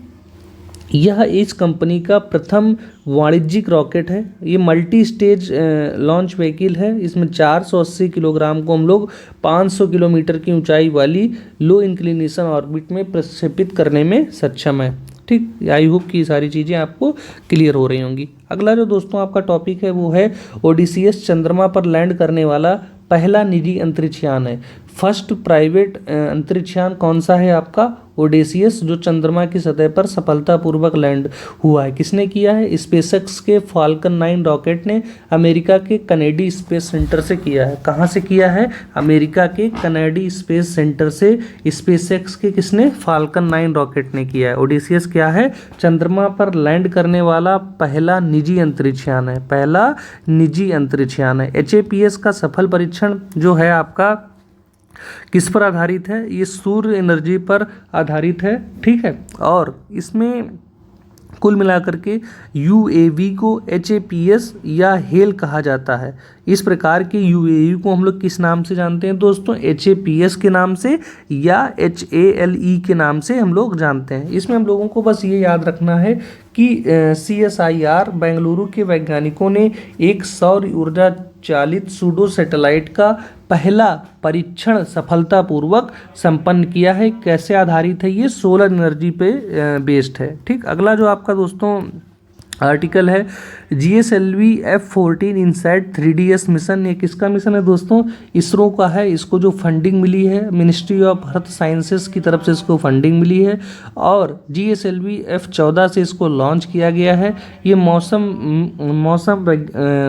यह इस कंपनी का प्रथम वाणिज्यिक रॉकेट है। ये मल्टी स्टेज लॉन्च व्हीकल है। इसमें 480 किलोग्राम को हम लोग 500 किलोमीटर की ऊंचाई वाली लो इंक्लिनेशन ऑर्बिट में प्रक्षेपित करने में सक्षम है। ठीक, आई होप कि सारी चीज़ें आपको क्लियर हो रही होंगी। अगला जो दोस्तों आपका टॉपिक है वो है ओडिसीएस, चंद्रमा पर लैंड करने वाला पहला निजी अंतरिक्ष यान है। फर्स्ट प्राइवेट अंतरिक्ष यान कौन सा है आपका? ओडेसियस, जो चंद्रमा की सतह पर सफलतापूर्वक लैंड हुआ है। किसने किया है? स्पेसएक्स के फाल्कन 9 रॉकेट ने अमेरिका के कनेडी स्पेस सेंटर से किया है। कहाँ से किया है? अमेरिका के कनेडी स्पेस सेंटर से स्पेसएक्स के किसने? फाल्कन 9 रॉकेट ने किया है। ओडेसियस क्या है? चंद्रमा पर लैंड करने वाला पहला निजी अंतरिक्ष यान है। पहला निजी अंतरिक्ष यान है। एचएपीएस का सफल परीक्षण जो है आपका किस पर आधारित है? ये सूर्य एनर्जी पर आधारित है। ठीक है, और इसमें कुल मिलाकर के यूएवी को एचएपीएस या हेल कहा जाता है। इस प्रकार के यूएवी को हम लोग किस नाम से जानते हैं दोस्तों? एचएपीएस के नाम से या एचएएलई के नाम से हम लोग जानते हैं। इसमें हम लोगों को बस ये याद रखना है कि CSIR बेंगलुरु के वैज्ञानिकों ने एक सौर ऊर्जा चालित सूडो सैटेलाइट का पहला परीक्षण सफलतापूर्वक संपन्न किया है। कैसे आधारित है? ये सोलर एनर्जी पे बेस्ड है। ठीक, अगला जो आपका दोस्तों आर्टिकल है GSLV F-14 INSAT 3DS mission. ये किसका मिशन है दोस्तों? इसरो का है। इसको जो फंडिंग मिली है मिनिस्ट्री ऑफ अर्थ साइंसेस की तरफ से इसको फंडिंग मिली है, और GSLV F-14 से इसको लॉन्च किया गया है। ये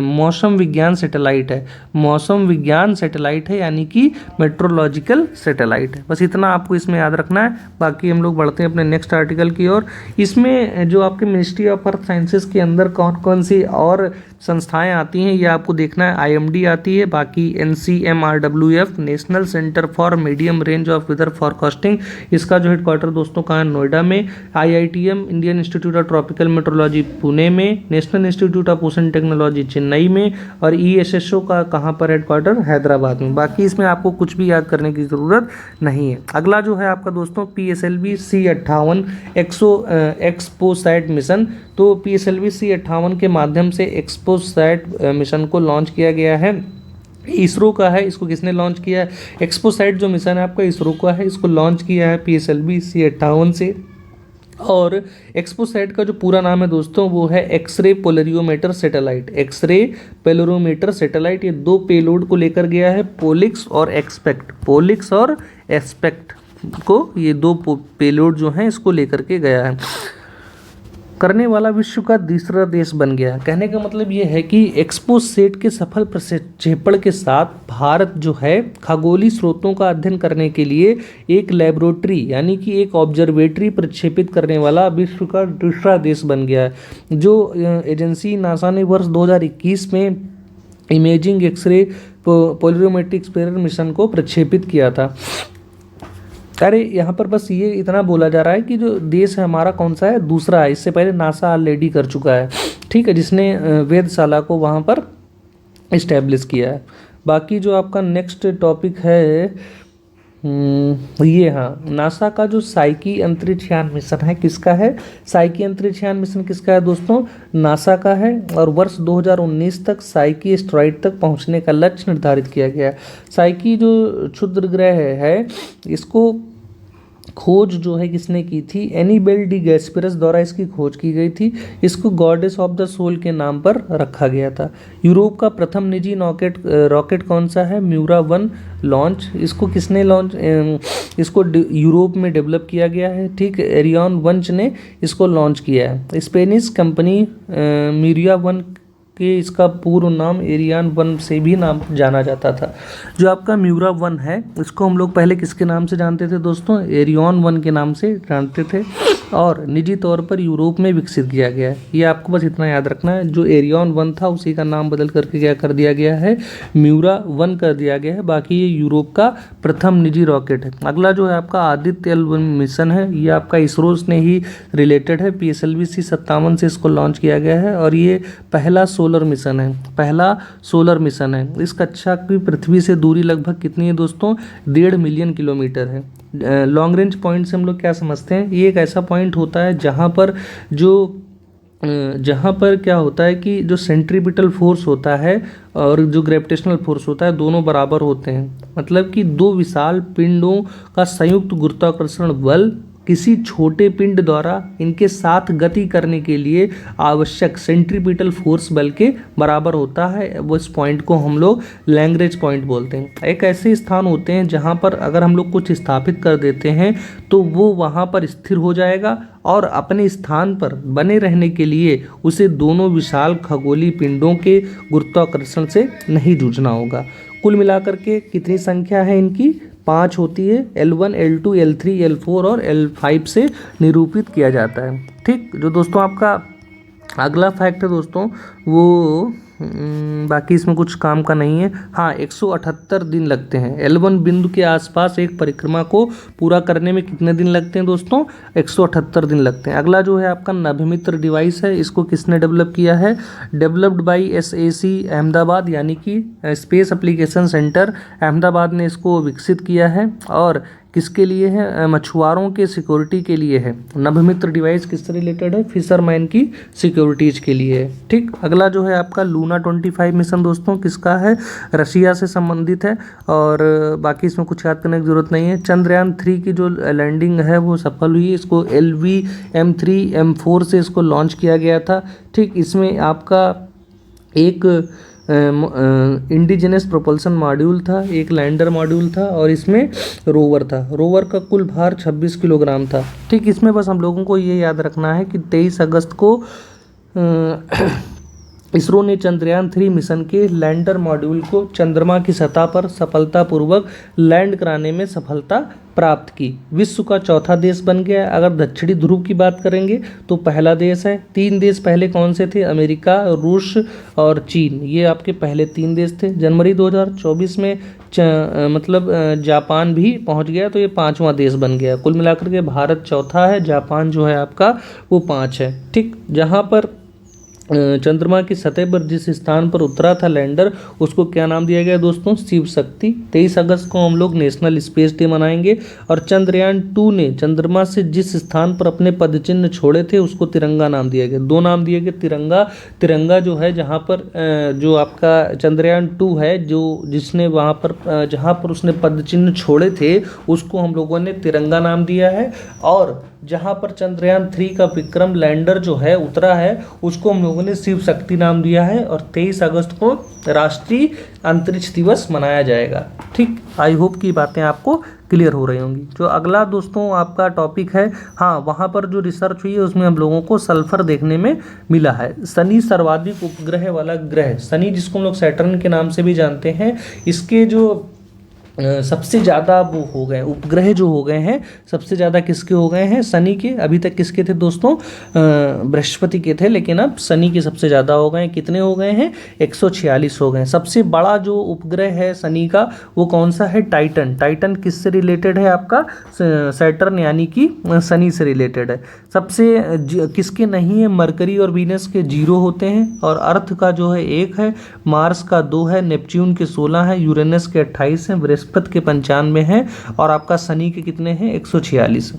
मौसम विज्ञान सैटेलाइट है। मौसम विज्ञान सैटेलाइट है, यानी कि मेट्रोलॉजिकल सैटेलाइट है। बस इतना आपको इसमें याद रखना है। बाकी हम लोग बढ़ते हैं अपने नेक्स्ट आर्टिकल की ओर। इसमें जो आपके मिनिस्ट्री ऑफ अर्थ साइंसेस के अंदर कौन कौन सी और संस्थाएं आती हैं ये आपको देखना है। IMD आती है, बाकी NCMRWF national centre for medium range of weather forecasting, इसका जो हेडक्वार्टर दोस्तों कहाँ है? नोएडा में। IITM Indian institute of tropical meteorology Pune में, national institute of ocean technology Chennai में, और ESSO का कहाँ पर हेडक्वार्टर? हैदराबाद में। बाकी इसमें आपको कुछ भी याद करने की ज़रूरत नहीं है। अगला जो है आपका दोस्तों PSLV C-58 एक्सपोसैट मिशन। तो PSLV C-58 के माध्यम से एक्सपोसैट मिशन को लॉन्च किया गया है। इसरो का है। इसको किसने लॉन्च किया है? एक्सपोसैट जो मिशन है आपका इसरो का है। इसको लॉन्च किया है PSLV C-58 से। और एक्सपोसैट का जो पूरा नाम है दोस्तों वो है एक्सरे पोलरियोमीटर सैटेलाइट। एक्सरे पोलरियोमीटर सैटेलाइट, ये 2 पेलोड को लेकर गया है, पोलिक्स और एक्सपेक्ट। पोलिक्स और एक्सपेक्ट को ये 2 पेलोड जो हैं इसको लेकर के गया है। करने वाला विश्व का तीसरा देश बन गया। कहने का मतलब ये है कि एक्सपोसैट के सफल प्रक्षेपण के साथ भारत जो है खगोलीय स्रोतों का अध्ययन करने के लिए एक लेबोरेटरी यानी कि एक ऑब्जर्वेटरी प्रक्षेपित करने वाला विश्व का दूसरा देश बन गया है। जो एजेंसी नासा ने वर्ष 2021 में इमेजिंग एक्सरे पोलरियोमेट्रिक एक्सपेरिमेंट मिशन को प्रक्षेपित किया था। अरे यहाँ पर बस ये इतना बोला जा रहा है कि जो देश है हमारा कौन सा है? दूसरा है। इससे पहले नासा ऑलरेडी कर चुका है। ठीक है, जिसने वेधशाला को वहाँ पर इस्टेब्लिश किया है। बाकी जो आपका नेक्स्ट टॉपिक है ये हाँ, नासा का जो साइकी अंतरिक्ष यान मिशन है किसका है? साइकी अंतरिक्ष यान मिशन किसका है दोस्तों? नासा का है। और वर्ष 2019 तक साइकी एस्टेरॉइड तक पहुंचने का लक्ष्य निर्धारित किया गया है। साइकी जो क्षुद्र ग्रह है इसको खोज जो है किसने की थी? एनीबेल डी गैस्पेरस द्वारा इसकी खोज की गई थी। इसको गॉडेस ऑफ द सोल के नाम पर रखा गया था। यूरोप का प्रथम निजी रॉकेट कौन सा है? Miura 1 launch. इसको किसने इसको यूरोप में डेवलप किया गया है। ठीक, एरियन वंच ने इसको लॉन्च किया है। स्पेनिश कंपनी म्यूरिया 1 कि इसका पूर्व नाम एरियन 1 से भी नाम जाना जाता था। जो आपका म्यूरा 1 है इसको हम लोग पहले किसके नाम से जानते थे दोस्तों? एरियन 1 के नाम से जानते थे और निजी तौर पर यूरोप में विकसित किया गया है। ये आपको बस इतना याद रखना है, जो एरियन 1 था उसी का नाम बदल करके क्या कर दिया गया है? म्यूरा 1 कर दिया गया है। बाकी ये यूरोप का प्रथम निजी रॉकेट है। अगला जो है आपका आदित्य L1 मिशन है, ये आपका इसरो ने ही रिलेटेड है। PSLV-C 57 से इसको लॉन्च किया गया है और ये पहला सोलर मिशन है। पहला सोलर मिशन है। इस कक्षा की पृथ्वी से दूरी लगभग कितनी है दोस्तों? 1.5 मिलियन किलोमीटर है। लॉन्ग रेंज पॉइंट से हम लोग क्या समझते हैं? ये एक ऐसा पॉइंट होता है जहाँ पर क्या होता है कि जो सेंट्रीपिटल फोर्स होता है और जो ग्रेविटेशनल फोर्स होता है दोनों बराबर होते हैं। मतलब कि दो विशाल पिंडों का संयुक्त गुरुत्वाकर्षण बल किसी छोटे पिंड द्वारा इनके साथ गति करने के लिए आवश्यक सेंट्रीपिटल फोर्स बल के बराबर होता है। वो इस पॉइंट को हम लोग लैग्रेंज पॉइंट बोलते हैं। एक ऐसे स्थान होते हैं जहाँ पर अगर हम लोग कुछ स्थापित कर देते हैं तो वो वहाँ पर स्थिर हो जाएगा और अपने स्थान पर बने रहने के लिए उसे दोनों विशाल खगोलीय पिंडों के गुरुत्वाकर्षण से नहीं जूझना होगा। कुल मिलाकर के कितनी संख्या है इनकी? 5 होती है। L1, L2, L3, L4 और L5 से निरूपित किया जाता है। ठीक, जो दोस्तों आपका अगला फैक्ट है दोस्तों वो बाकी इसमें कुछ काम का नहीं है। हाँ, 178 दिन लगते हैं। L1 बिंदु के आसपास एक परिक्रमा को पूरा करने में कितने दिन लगते हैं दोस्तों? 178 दिन लगते हैं। अगला जो है आपका नभमित्र डिवाइस है, इसको किसने डेवलप किया है? डेवलप्ड बाय SAC अहमदाबाद, यानी कि स्पेस एप्लीकेशन सेंटर अहमदाबाद ने इसको विकसित किया है। और किसके लिए है? मछुआरों के सिक्योरिटी के लिए है। नभमित्र डिवाइस किससे रिलेटेड है? फिशरमैन की सिक्योरिटीज के लिए है। ठीक, अगला जो है आपका लूना 25 मिशन दोस्तों किसका है? रशिया से संबंधित है और बाकी इसमें कुछ याद करने की जरूरत नहीं है। चंद्रयान 3 की जो लैंडिंग है वो सफल हुई। इसको LV-M3-M4 से इसको लॉन्च किया गया था। ठीक, इसमें आपका एक इंडिजिनस प्रोपल्सन मॉड्यूल था, एक लैंडर मॉड्यूल था और इसमें रोवर था। रोवर का कुल भार 26 किलोग्राम था। ठीक, इसमें बस हम लोगों को ये याद रखना है कि 23 अगस्त को इसरो ने चंद्रयान 3 मिशन के लैंडर मॉड्यूल को चंद्रमा की सतह पर सफलतापूर्वक लैंड कराने में सफलता प्राप्त की। विश्व का चौथा देश बन गया। अगर दक्षिणी ध्रुव की बात करेंगे तो पहला देश है। 3 देश पहले कौन से थे? अमेरिका, रूस और चीन। ये आपके पहले 3 देश थे। जनवरी 2024 में जापान भी पहुंच गया तो ये 5वां देश बन गया। कुल मिलाकर के भारत चौथा है, जापान जो है आपका वो 5 है। ठीक, जहाँ पर चंद्रमा की सतह पर जिस स्थान पर उतरा था लैंडर उसको क्या नाम दिया गया दोस्तों? शिव शक्ति। 23 अगस्त को हम लोग नेशनल स्पेस डे मनाएंगे। और चंद्रयान 2 ने चंद्रमा से जिस स्थान पर अपने पदचिन्ह छोड़े थे उसको तिरंगा नाम दिया गया। 2 नाम दिए गए। तिरंगा जो है जहाँ पर जो आपका चंद्रयान 2 है जो जिसने वहाँ पर जहाँ पर उसने पदचिन्ह छोड़े थे उसको हम लोगों ने तिरंगा नाम दिया है। और जहाँ पर चंद्रयान 3 का विक्रम लैंडर जो है उतरा है उसको हम लोगों ने शिव शक्ति नाम दिया है। और 23 अगस्त को राष्ट्रीय अंतरिक्ष दिवस मनाया जाएगा। ठीक, आई होप की बातें आपको क्लियर हो रही होंगी। जो अगला दोस्तों आपका टॉपिक है, हाँ, वहाँ पर जो रिसर्च हुई है उसमें हम लोगों को सल्फर देखने में मिला है। शनि सर्वाधिक उपग्रह वाला ग्रह, शनि जिसको हम लोग सैटर्न के नाम से भी जानते हैं, इसके जो सबसे ज़्यादा वो हो गए उपग्रह जो हो गए हैं, सबसे ज़्यादा किसके हो गए हैं? शनि के। अभी तक किसके थे दोस्तों? बृहस्पति के थे, लेकिन अब शनि के सबसे ज़्यादा हो गए। कितने हो गए हैं? 146 हो गए। सबसे बड़ा जो उपग्रह है शनि का वो कौन सा है? टाइटन। टाइटन किससे रिलेटेड है? आपका सैटर्न यानी कि शनि से रिलेटेड है। सबसे किसके नहीं है? मरकरी और वीनस के 0 होते हैं और अर्थ का जो है 1 है, मार्स का 2 है, नेपच्यून के 16 है, यूरेनस के 28 हैं, बृहस्पति के 95 हैं और आपका शनि के कितने हैं 146।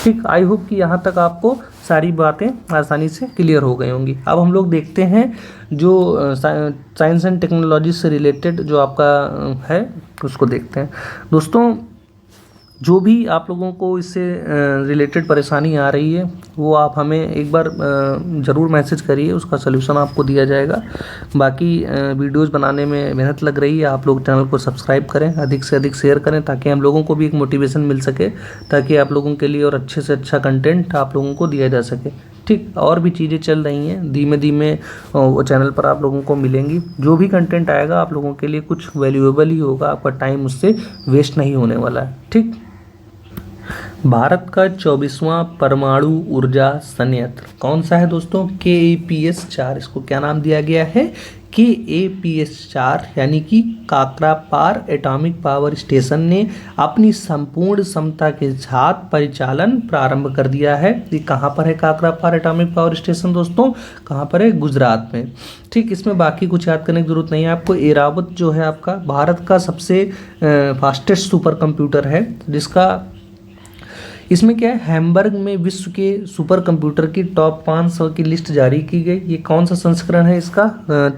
ठीक, आई होप कि यहाँ तक आपको सारी बातें आसानी से क्लियर हो गई होंगी। अब हम लोग देखते हैं जो साइंस एंड टेक्नोलॉजी से रिलेटेड जो आपका है उसको देखते हैं। दोस्तों, जो भी आप लोगों को इससे रिलेटेड परेशानी आ रही है वो आप हमें एक बार ज़रूर मैसेज करिए, उसका सलूशन आपको दिया जाएगा। बाकी वीडियोस बनाने में मेहनत लग रही है, आप लोग चैनल को सब्सक्राइब करें, अधिक से अधिक शेयर करें ताकि हम लोगों को भी एक मोटिवेशन मिल सके, ताकि आप लोगों के लिए और अच्छे से अच्छा कंटेंट आप लोगों को दिया जा सके। ठीक, और भी चीज़ें चल रही हैं, धीमे धीमे वो चैनल पर आप लोगों को मिलेंगी। जो भी कंटेंट आएगा आप लोगों के लिए कुछ वैल्यूएबल ही होगा, आपका टाइम उससे वेस्ट नहीं होने वाला है। ठीक, भारत का 24वां परमाणु ऊर्जा संयंत्र कौन सा है दोस्तों? KAPS 4। इसको क्या नाम दिया गया है? KAPS 4, यानी कि काकरापार एटॉमिक पावर स्टेशन ने अपनी संपूर्ण क्षमता के साथ परिचालन प्रारंभ कर दिया है। ये कहाँ पर है काकरापार एटॉमिक पावर स्टेशन दोस्तों? कहाँ पर है? गुजरात में। ठीक, इसमें बाकी कुछ याद करने की जरूरत नहीं है आपको। एरावत जो है आपका भारत का सबसे फास्टेस्ट सुपर कंप्यूटर है, जिसका इसमें क्या है, हैम्बर्ग में विश्व के सुपर कंप्यूटर की टॉप 500 की लिस्ट जारी की गई। ये कौन सा संस्करण है इसका?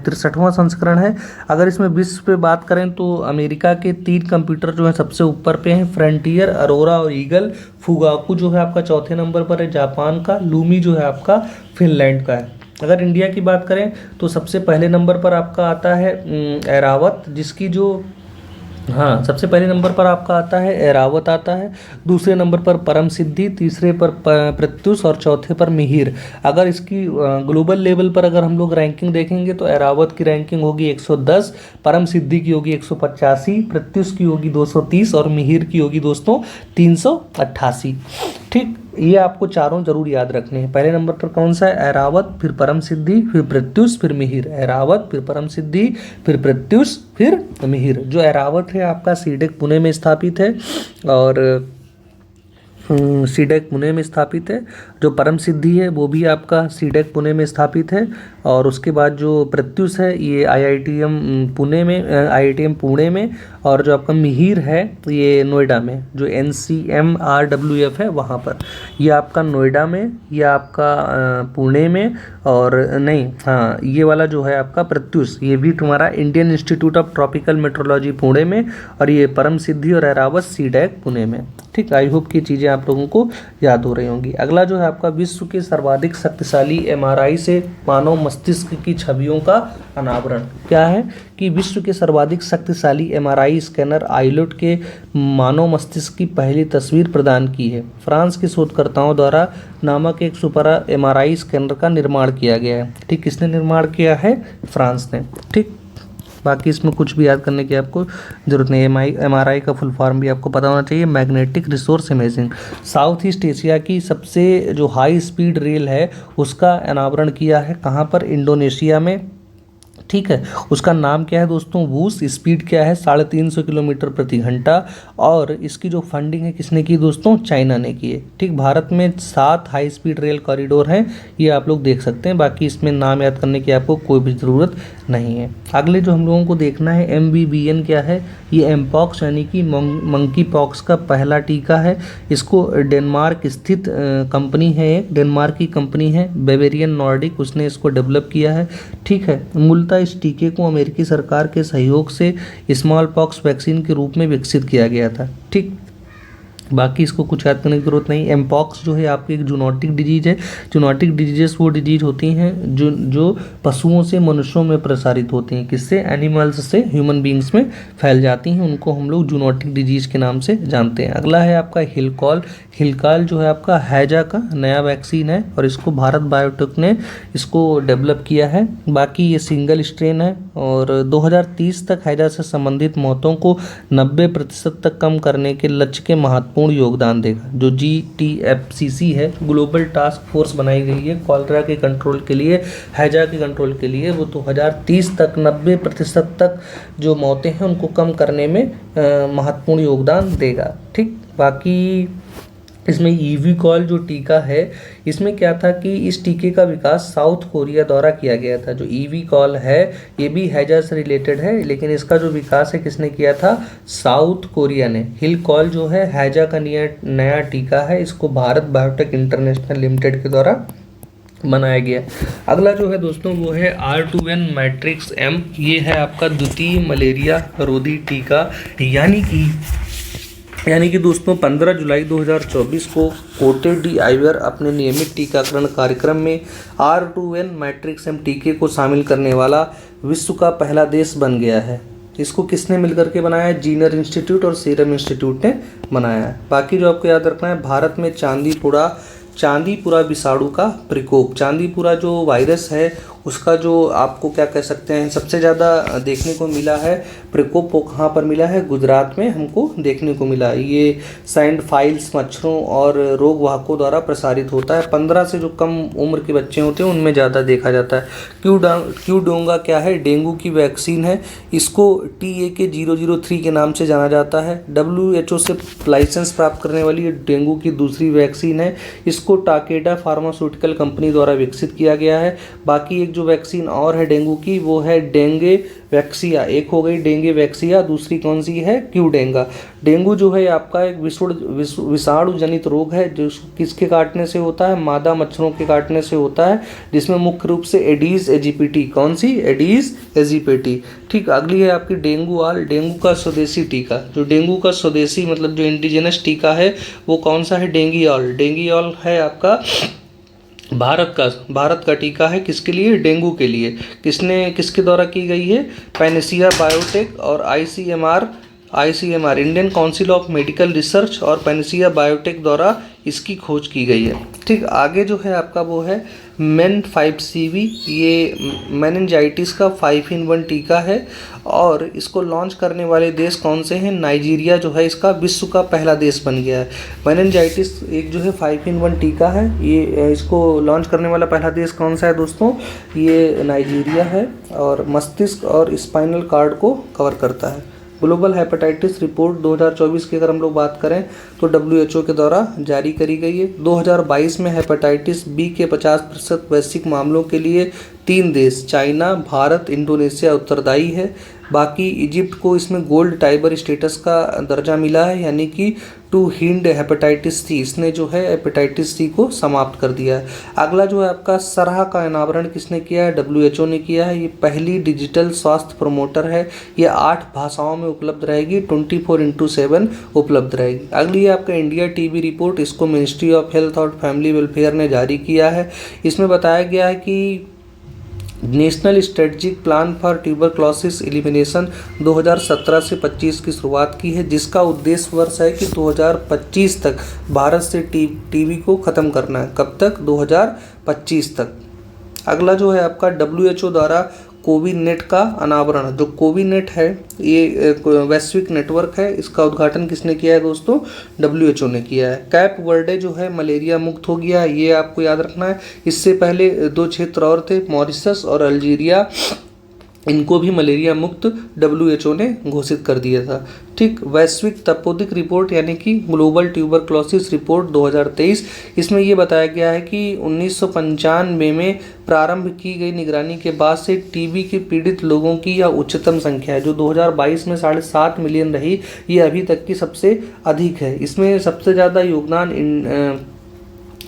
63वां संस्करण है। अगर इसमें विश्व पे बात करें तो अमेरिका के 3 कंप्यूटर जो है सबसे ऊपर पे हैं, फ्रंटियर, अरोरा और ईगल। फुगाकू जो है आपका 4थे नंबर पर है जापान का। लूमी जो है आपका फिनलैंड का है। अगर इंडिया की बात करें तो सबसे पहले नंबर पर आपका आता है एरावत, जिसकी जो सबसे पहले नंबर पर आपका आता है एरावत आता है, दूसरे नंबर पर परम सिद्धि, तीसरे पर प्रत्युष और चौथे पर मिहिर। अगर इसकी ग्लोबल लेवल पर अगर हम लोग रैंकिंग देखेंगे तो एरावत की रैंकिंग होगी 110, परम सिद्धि की होगी 185, प्रत्युष की होगी 230 और मिहिर की होगी दोस्तों 388। ठीक, ये आपको चारों जरूर याद रखने हैं। पहले नंबर पर कौन सा है? एरावत, फिर परम सिद्धि, फिर प्रत्युष, फिर मिहिर। एरावत, फिर परम सिद्धि, फिर प्रत्युष, फिर मिहिर। जो एरावत है आपका सीडेक पुणे में स्थापित है और सीडेक पुणे में स्थापित है। जो परम सिद्धि है वो भी आपका सीडेक पुणे में स्थापित है और उसके बाद जो प्रत्युष है ये IITM पुणे में और जो आपका मिहिर है ये नोएडा में, जो NCMRWF है वहाँ पर। ये आपका नोएडा में, ये आपका पुणे में और नहीं ये वाला जो है आपका प्रत्युष ये भी तुम्हारा Indian institute of tropical meteorology Pune में और ये परम सिद्धि और एरावत सीडेक पुणे में। ठीक, आई होप की चीज़ें आप लोगों को याद हो रही होंगी। अगला जो है आपका विश्व के सर्वाधिक शक्तिशाली MRI से मानव मस्तिष्क की छवियों का अनावरण। क्या है कि विश्व के सर्वाधिक शक्तिशाली MRI स्कैनर आइलोट के मानव मस्तिष्क की पहली तस्वीर प्रदान की है। फ्रांस के शोधकर्ताओं द्वारा नामक एक सुपर MRI स्कैनर का निर्माण किया गया है। ठीक, किसने निर्माण किया है? फ्रांस ने। ठीक, बाकी इसमें कुछ भी याद करने की आपको जरूरत नहीं है। MRI का फुल फॉर्म भी आपको पता होना चाहिए, magnetic resource imaging. South east Asia की सबसे जो हाई स्पीड रेल है उसका अनावरण किया है कहाँ पर? इंडोनेशिया में। ठीक है, उसका नाम क्या है दोस्तों? वूस। स्पीड क्या है? 350 किलोमीटर प्रति घंटा और इसकी जो फंडिंग है किसने की दोस्तों? चाइना ने की है। ठीक, भारत में 7 हाई स्पीड रेल कॉरिडोर हैं, ये आप लोग देख सकते हैं। बाकी इसमें नाम याद करने की आपको कोई भी ज़रूरत नहीं है। अगले जो हम लोगों को देखना है MVBN क्या है? ये एमपॉक्स यानी कि मंकी पॉक्स का पहला टीका है। इसको डेनमार्क स्थित कंपनी है, एक डेनमार्क की कंपनी है बेवेरियन नॉर्डिक, उसने इसको डेवलप किया है। ठीक है, मूलतः इस टीके को अमेरिकी सरकार के सहयोग से स्मॉल पॉक्स वैक्सीन के रूप में विकसित किया गया था। ठीक, बाकी इसको कुछ याद करने की जरूरत नहीं। एमपॉक्स जो है आपकी एक जूनोटिक डिजीज है। जूनोटिक डिजीजेस वो डिजीज होती हैं जो पशुओं से मनुष्यों में प्रसारित होती हैं। किससे? एनिमल्स से ह्यूमन बींग्स में फैल जाती हैं, उनको हम लोग जूनोटिक डिजीज के नाम से जानते हैं। अगला है आपका हिलकॉल। हिलकॉल जो है आपका हैजा का नया वैक्सीन है और इसको भारत बायोटेक ने इसको डेवलप किया है। बाकी ये सिंगल स्ट्रेन है और 2030 तक हैजा से संबंधित मौतों को 90% तक कम करने के लक्ष्य के महत्वपूर्ण योगदान देगा। जो GTFCC है, ग्लोबल टास्क फोर्स बनाई गई है कॉलरा के कंट्रोल के लिए, हैजा के कंट्रोल के लिए, वो 2030 तक 90% तक जो मौतें हैं उनको कम करने में महत्वपूर्ण योगदान देगा। ठीक, बाकी इसमें ईवीकॉल जो टीका है, इसमें क्या था कि इस टीके का विकास साउथ कोरिया द्वारा किया गया था। जो ईवीकॉल है ये भी हैजा से रिलेटेड है, लेकिन इसका जो विकास है किसने किया था? साउथ कोरिया ने। हिलकॉल जो है हैजा का नया टीका है, इसको भारत बायोटेक इंटरनेशनल लिमिटेड के द्वारा बनाया गया। अगला जो है दोस्तों वो है R2N मैट्रिक्स M। ये है आपका द्वितीय मलेरिया रोधी टीका, यानी कि दोस्तों 15 जुलाई 2024 को कोटेड डी आइवर अपने नियमित टीकाकरण कार्यक्रम में R2N मैट्रिक्स M टीके को शामिल करने वाला विश्व का पहला देश बन गया है। इसको किसने मिलकर के बनाया है? जीनर इंस्टीट्यूट और सीरम इंस्टीट्यूट ने बनाया है। बाकी जो आपको याद रखना है, भारत में चांदीपुरा विषाणु का प्रकोप, चांदीपुरा जो वायरस है उसका जो आपको क्या कह सकते हैं सबसे ज़्यादा देखने को मिला है प्रकोप, वो कहाँ पर मिला है? गुजरात में हमको देखने को मिला। ये सैंड फाइल्स मच्छरों और रोग वाहकों द्वारा प्रसारित होता है। 15 से जो कम उम्र के बच्चे होते हैं उनमें ज़्यादा देखा जाता है। क्यूडोंगा क्या है? डेंगू की वैक्सीन है। इसको TAK-003 के नाम से जाना जाता है। WHO से लाइसेंस प्राप्त करने वाली डेंगू की दूसरी वैक्सीन है। इसको टाकेडा फार्मास्यूटिकल कंपनी द्वारा विकसित किया गया है। बाकी एक जो वैक्सीन और है डेंगू की, वो है डेंगे वैक्सिया। एक हो गई डेंगे वैक्सिया, दूसरी कौन सी है? क्यूडेंगा। डेंगू जो है आपका एक विषाणु जनित रोग है जो किसके काटने से होता है? मादा मच्छरों के काटने से होता है, जिसमें मुख्य रूप से एडीज एजिप्टी। कौन सी? Aedes aegypti. ठीक, अगली है आपकी डेंगू का स्वदेशी टीका। जो डेंगू का स्वदेशी मतलब जो इंडिजिनस टीका है वो कौन सा है? डेंगीऑल है आपका भारत का टीका है। किसके लिए? डेंगू के लिए। किसके द्वारा की गई है? पैनेसिया बायोटेक और ICMR Indian council of medical research और पैनेसिया बायोटेक द्वारा इसकी खोज की गई है। ठीक, आगे जो है आपका वो है MEN 5CV। ये मेनिंजाइटिस का 5-in-1 टीका है और इसको लॉन्च करने वाले देश कौन से हैं? नाइजीरिया जो है इसका विश्व का पहला देश बन गया है। मेनिंजाइटिस एक जो है 5-in-1 टीका है, ये इसको लॉन्च करने वाला पहला देश कौन सा है दोस्तों? ये नाइजीरिया है और मस्तिष्क और स्पाइनल कॉर्ड को कवर करता है। ग्लोबल हेपेटाइटिस रिपोर्ट 2024 की अगर हम लोग बात करें तो WHO के द्वारा जारी करी गई है। 2022 में हेपेटाइटिस बी के 50% वैश्विक मामलों के लिए 3 देश चाइना, भारत, इंडोनेशिया उत्तरदायी है। बाकी इजिप्ट को इसमें गोल्ड टाइबर स्टेटस का दर्जा मिला है, यानी कि टू हिंड हेपेटाइटिस सी, इसने जो है हेपेटाइटिस सी को समाप्त कर दिया है। अगला जो है आपका सरह का अनावरण किसने किया है? WHO ने किया है। ये पहली डिजिटल स्वास्थ्य प्रमोटर है। ये 8 भाषाओं में उपलब्ध रहेगी, 24/7 उपलब्ध रहेगी। अगली है आपका इंडिया TB रिपोर्ट। इसको मिनिस्ट्री ऑफ हेल्थ और फैमिली वेलफेयर ने जारी किया है। इसमें बताया गया है कि national strategic plan for tuberculosis elimination 2017 से 25 की शुरुआत की है, जिसका उद्देश्य वर्ष है कि 2025 तक भारत से टीबी को ख़त्म करना है। कब तक? 2025 तक। अगला जो है आपका WHO द्वारा कोविनेट का अनावरण। जो कोविनेट है ये वैश्विक नेटवर्क है, इसका उद्घाटन किसने किया है दोस्तों? WHO ने किया है। कैप वर्डे जो है मलेरिया मुक्त हो गया, ये आपको याद रखना है। इससे पहले 2 क्षेत्र और थे, मॉरिशस और अल्जीरिया, इनको भी मलेरिया मुक्त WHO ने घोषित कर दिया था। ठीक, वैश्विक तपोदिक रिपोर्ट यानी कि ग्लोबल ट्यूबरक्लोसिस रिपोर्ट 2023, इसमें ये बताया गया है कि 1995 में प्रारंभ की गई निगरानी के बाद से टीबी के पीड़ित लोगों की यह उच्चतम संख्या है। जो 2022 में 7.5 मिलियन रही, ये अभी तक की सबसे अधिक है। इसमें सबसे ज़्यादा योगदान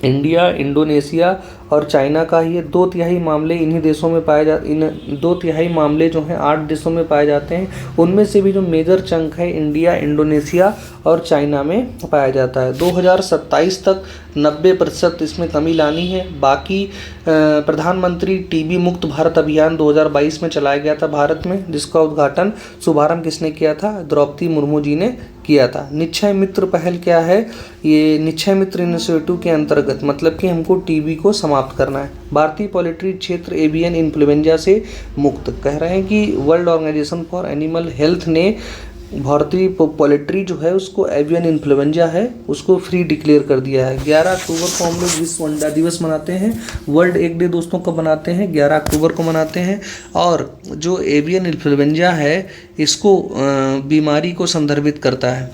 इंडिया, इंडोनेशिया और चाइना का ही है। 2/3 मामले इन्हीं देशों में पाए जाते, इन 2/3 मामले जो हैं 8 देशों में पाए जाते हैं। उनमें से भी जो मेजर चंक है इंडिया, इंडोनेशिया और चाइना में पाया जाता है। 2027 तक 90% इसमें कमी लानी है। बाकी प्रधानमंत्री टीबी मुक्त भारत अभियान 2022 में चलाया गया था भारत में, जिसका उद्घाटन शुभारंभ किसने किया था? द्रौपदी मुर्मू जी ने किया था। निश्चय मित्र पहल क्या है? ये निश्चय मित्र इनिशिएटिव के अंतर्गत मतलब कि हमको टीबी को समाप्त करना है। भारतीय पोल्ट्री क्षेत्र एवियन इन्फ्लुएंजा से मुक्त। कह रहे हैं कि world organisation for animal health ने भारतीय पोल्ट्री जो है उसको एवियन इन्फ्लुएंजा है उसको फ्री डिक्लेयर कर दिया है। 11 अक्टूबर को हम लोग विश्व अंडा दिवस मनाते हैं। वर्ल्ड एग डे दोस्तों को मनाते हैं, 11 अक्टूबर को मनाते हैं। और जो एवियन इन्फ्लुएंजा है इसको बीमारी को संदर्भित करता है।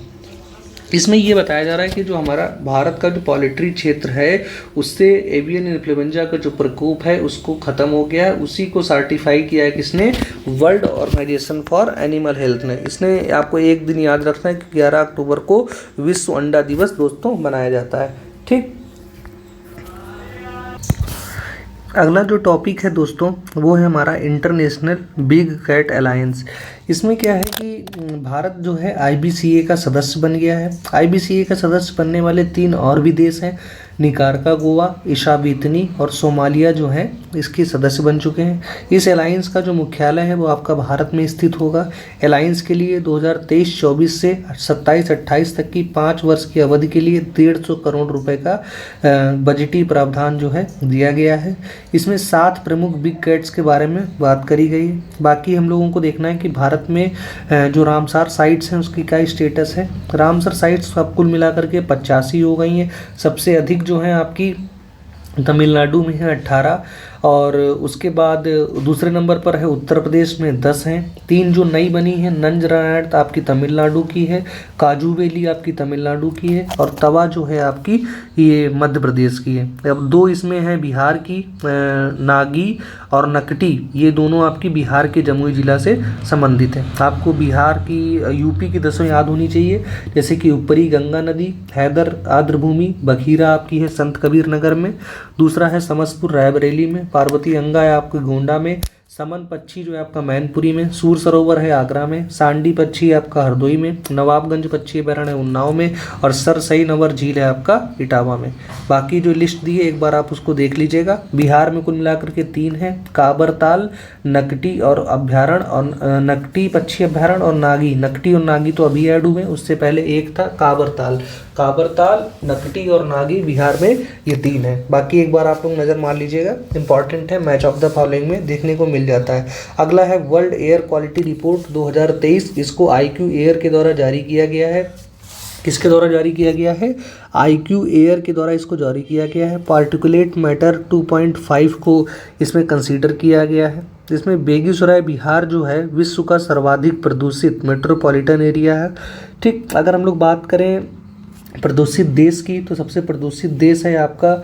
इसमें ये बताया जा रहा है कि जो हमारा भारत का जो पोल्ट्री क्षेत्र है उससे एवियन इन्फ्लुएंजा का जो प्रकोप है उसको ख़त्म हो गया है। उसी को सर्टिफाई किया है किसने? World organisation for animal health ने। इसने आपको एक दिन याद रखना है कि 11 अक्टूबर को विश्व अंडा दिवस दोस्तों मनाया जाता है। ठीक, अगला जो टॉपिक है दोस्तों वो है हमारा इंटरनेशनल बिग कैट अलायंस। इसमें क्या है कि भारत जो है IBCA का सदस्य बन गया है। IBCA का सदस्य बनने वाले 3 और भी देश हैं, निकारागुआ, गोवा, इशाबितनी और सोमालिया जो है इसके सदस्य बन चुके हैं। इस अलायंस का जो मुख्यालय है वो आपका भारत में स्थित होगा। अलायंस के लिए 2023-24 से 27-28 तक की 5 वर्ष की अवधि के लिए 150 करोड़ रुपए का बजटीय प्रावधान जो है दिया गया है। इसमें 7 प्रमुख बिग कैट्स के बारे में बात करी गई है। बाकी हम लोगों को देखना है कि भारत में जो रामसार साइट्स हैं उसकी क्या स्टेटस है। रामसर साइट्स अब कुल मिलाकर के 85 हो गई हैं। सबसे अधिक जो है आपकी तमिलनाडु में है 18, और उसके बाद दूसरे नंबर पर है उत्तर प्रदेश में 10 हैं। 3 जो नई बनी है, नंजरायण आपकी तमिलनाडु की है, काजू वैली आपकी तमिलनाडु की है, और तवा जो है आपकी ये मध्य प्रदेश की है। अब 2 इसमें है बिहार की, नागी और नकटी, ये दोनों आपकी बिहार के जमुई जिला से संबंधित है। आपको बिहार की यूपी की 10 याद होनी चाहिए, जैसे कि ऊपरी गंगा नदी, हैदर आर्द्रभूमि, बखीरा आपकी है संत कबीर नगर में, दूसरा है समस्तपुर रायबरेली में, पार्वती गंगा है आपके गोंडा में, समन पच्छी जो है आपका मैनपुरी में, सूर सरोवर है आगरा में, सांडी पच्छी है आपका हरदोई में, नवाबगंज पच्छी अभयारण्य है उन्नाव में, और सरसई नवर झील है आपका इटावा में। बाकी जो लिस्ट दी है एक बार आप उसको देख लीजिएगा। बिहार में कुल मिलाकर के 3 हैं, काबरताल, नकटी और अभ्यारण्य, और नकटी पच्छी अभ्यारण्य और नागी। नकटी और नागी तो अभी ऐड हुए, उससे पहले एक था काबरताल। काबरताल, नकटी और नागी बिहार में ये 3 है। बाकी एक बार आप लोग नज़र मार लीजिएगा, इंपॉर्टेंट है, मैच ऑफ द फॉलोइंग में देखने को मिल जाता है। अगला है वर्ल्ड एयर क्वालिटी रिपोर्ट 2023। इसको IQ एयर के द्वारा जारी किया गया है। किसके द्वारा जारी किया गया है? IQ एयर के द्वारा इसको जारी किया गया है। पार्टिकुलेट मैटर 2.5 को इसमें कंसीडर किया गया है। इसमें बेगूसराय बिहार जो है विश्व का सर्वाधिक प्रदूषित मेट्रोपॉलिटन एरिया है। ठीक, अगर हम लोग बात करें प्रदूषित देश की, तो सबसे प्रदूषित देश है आपका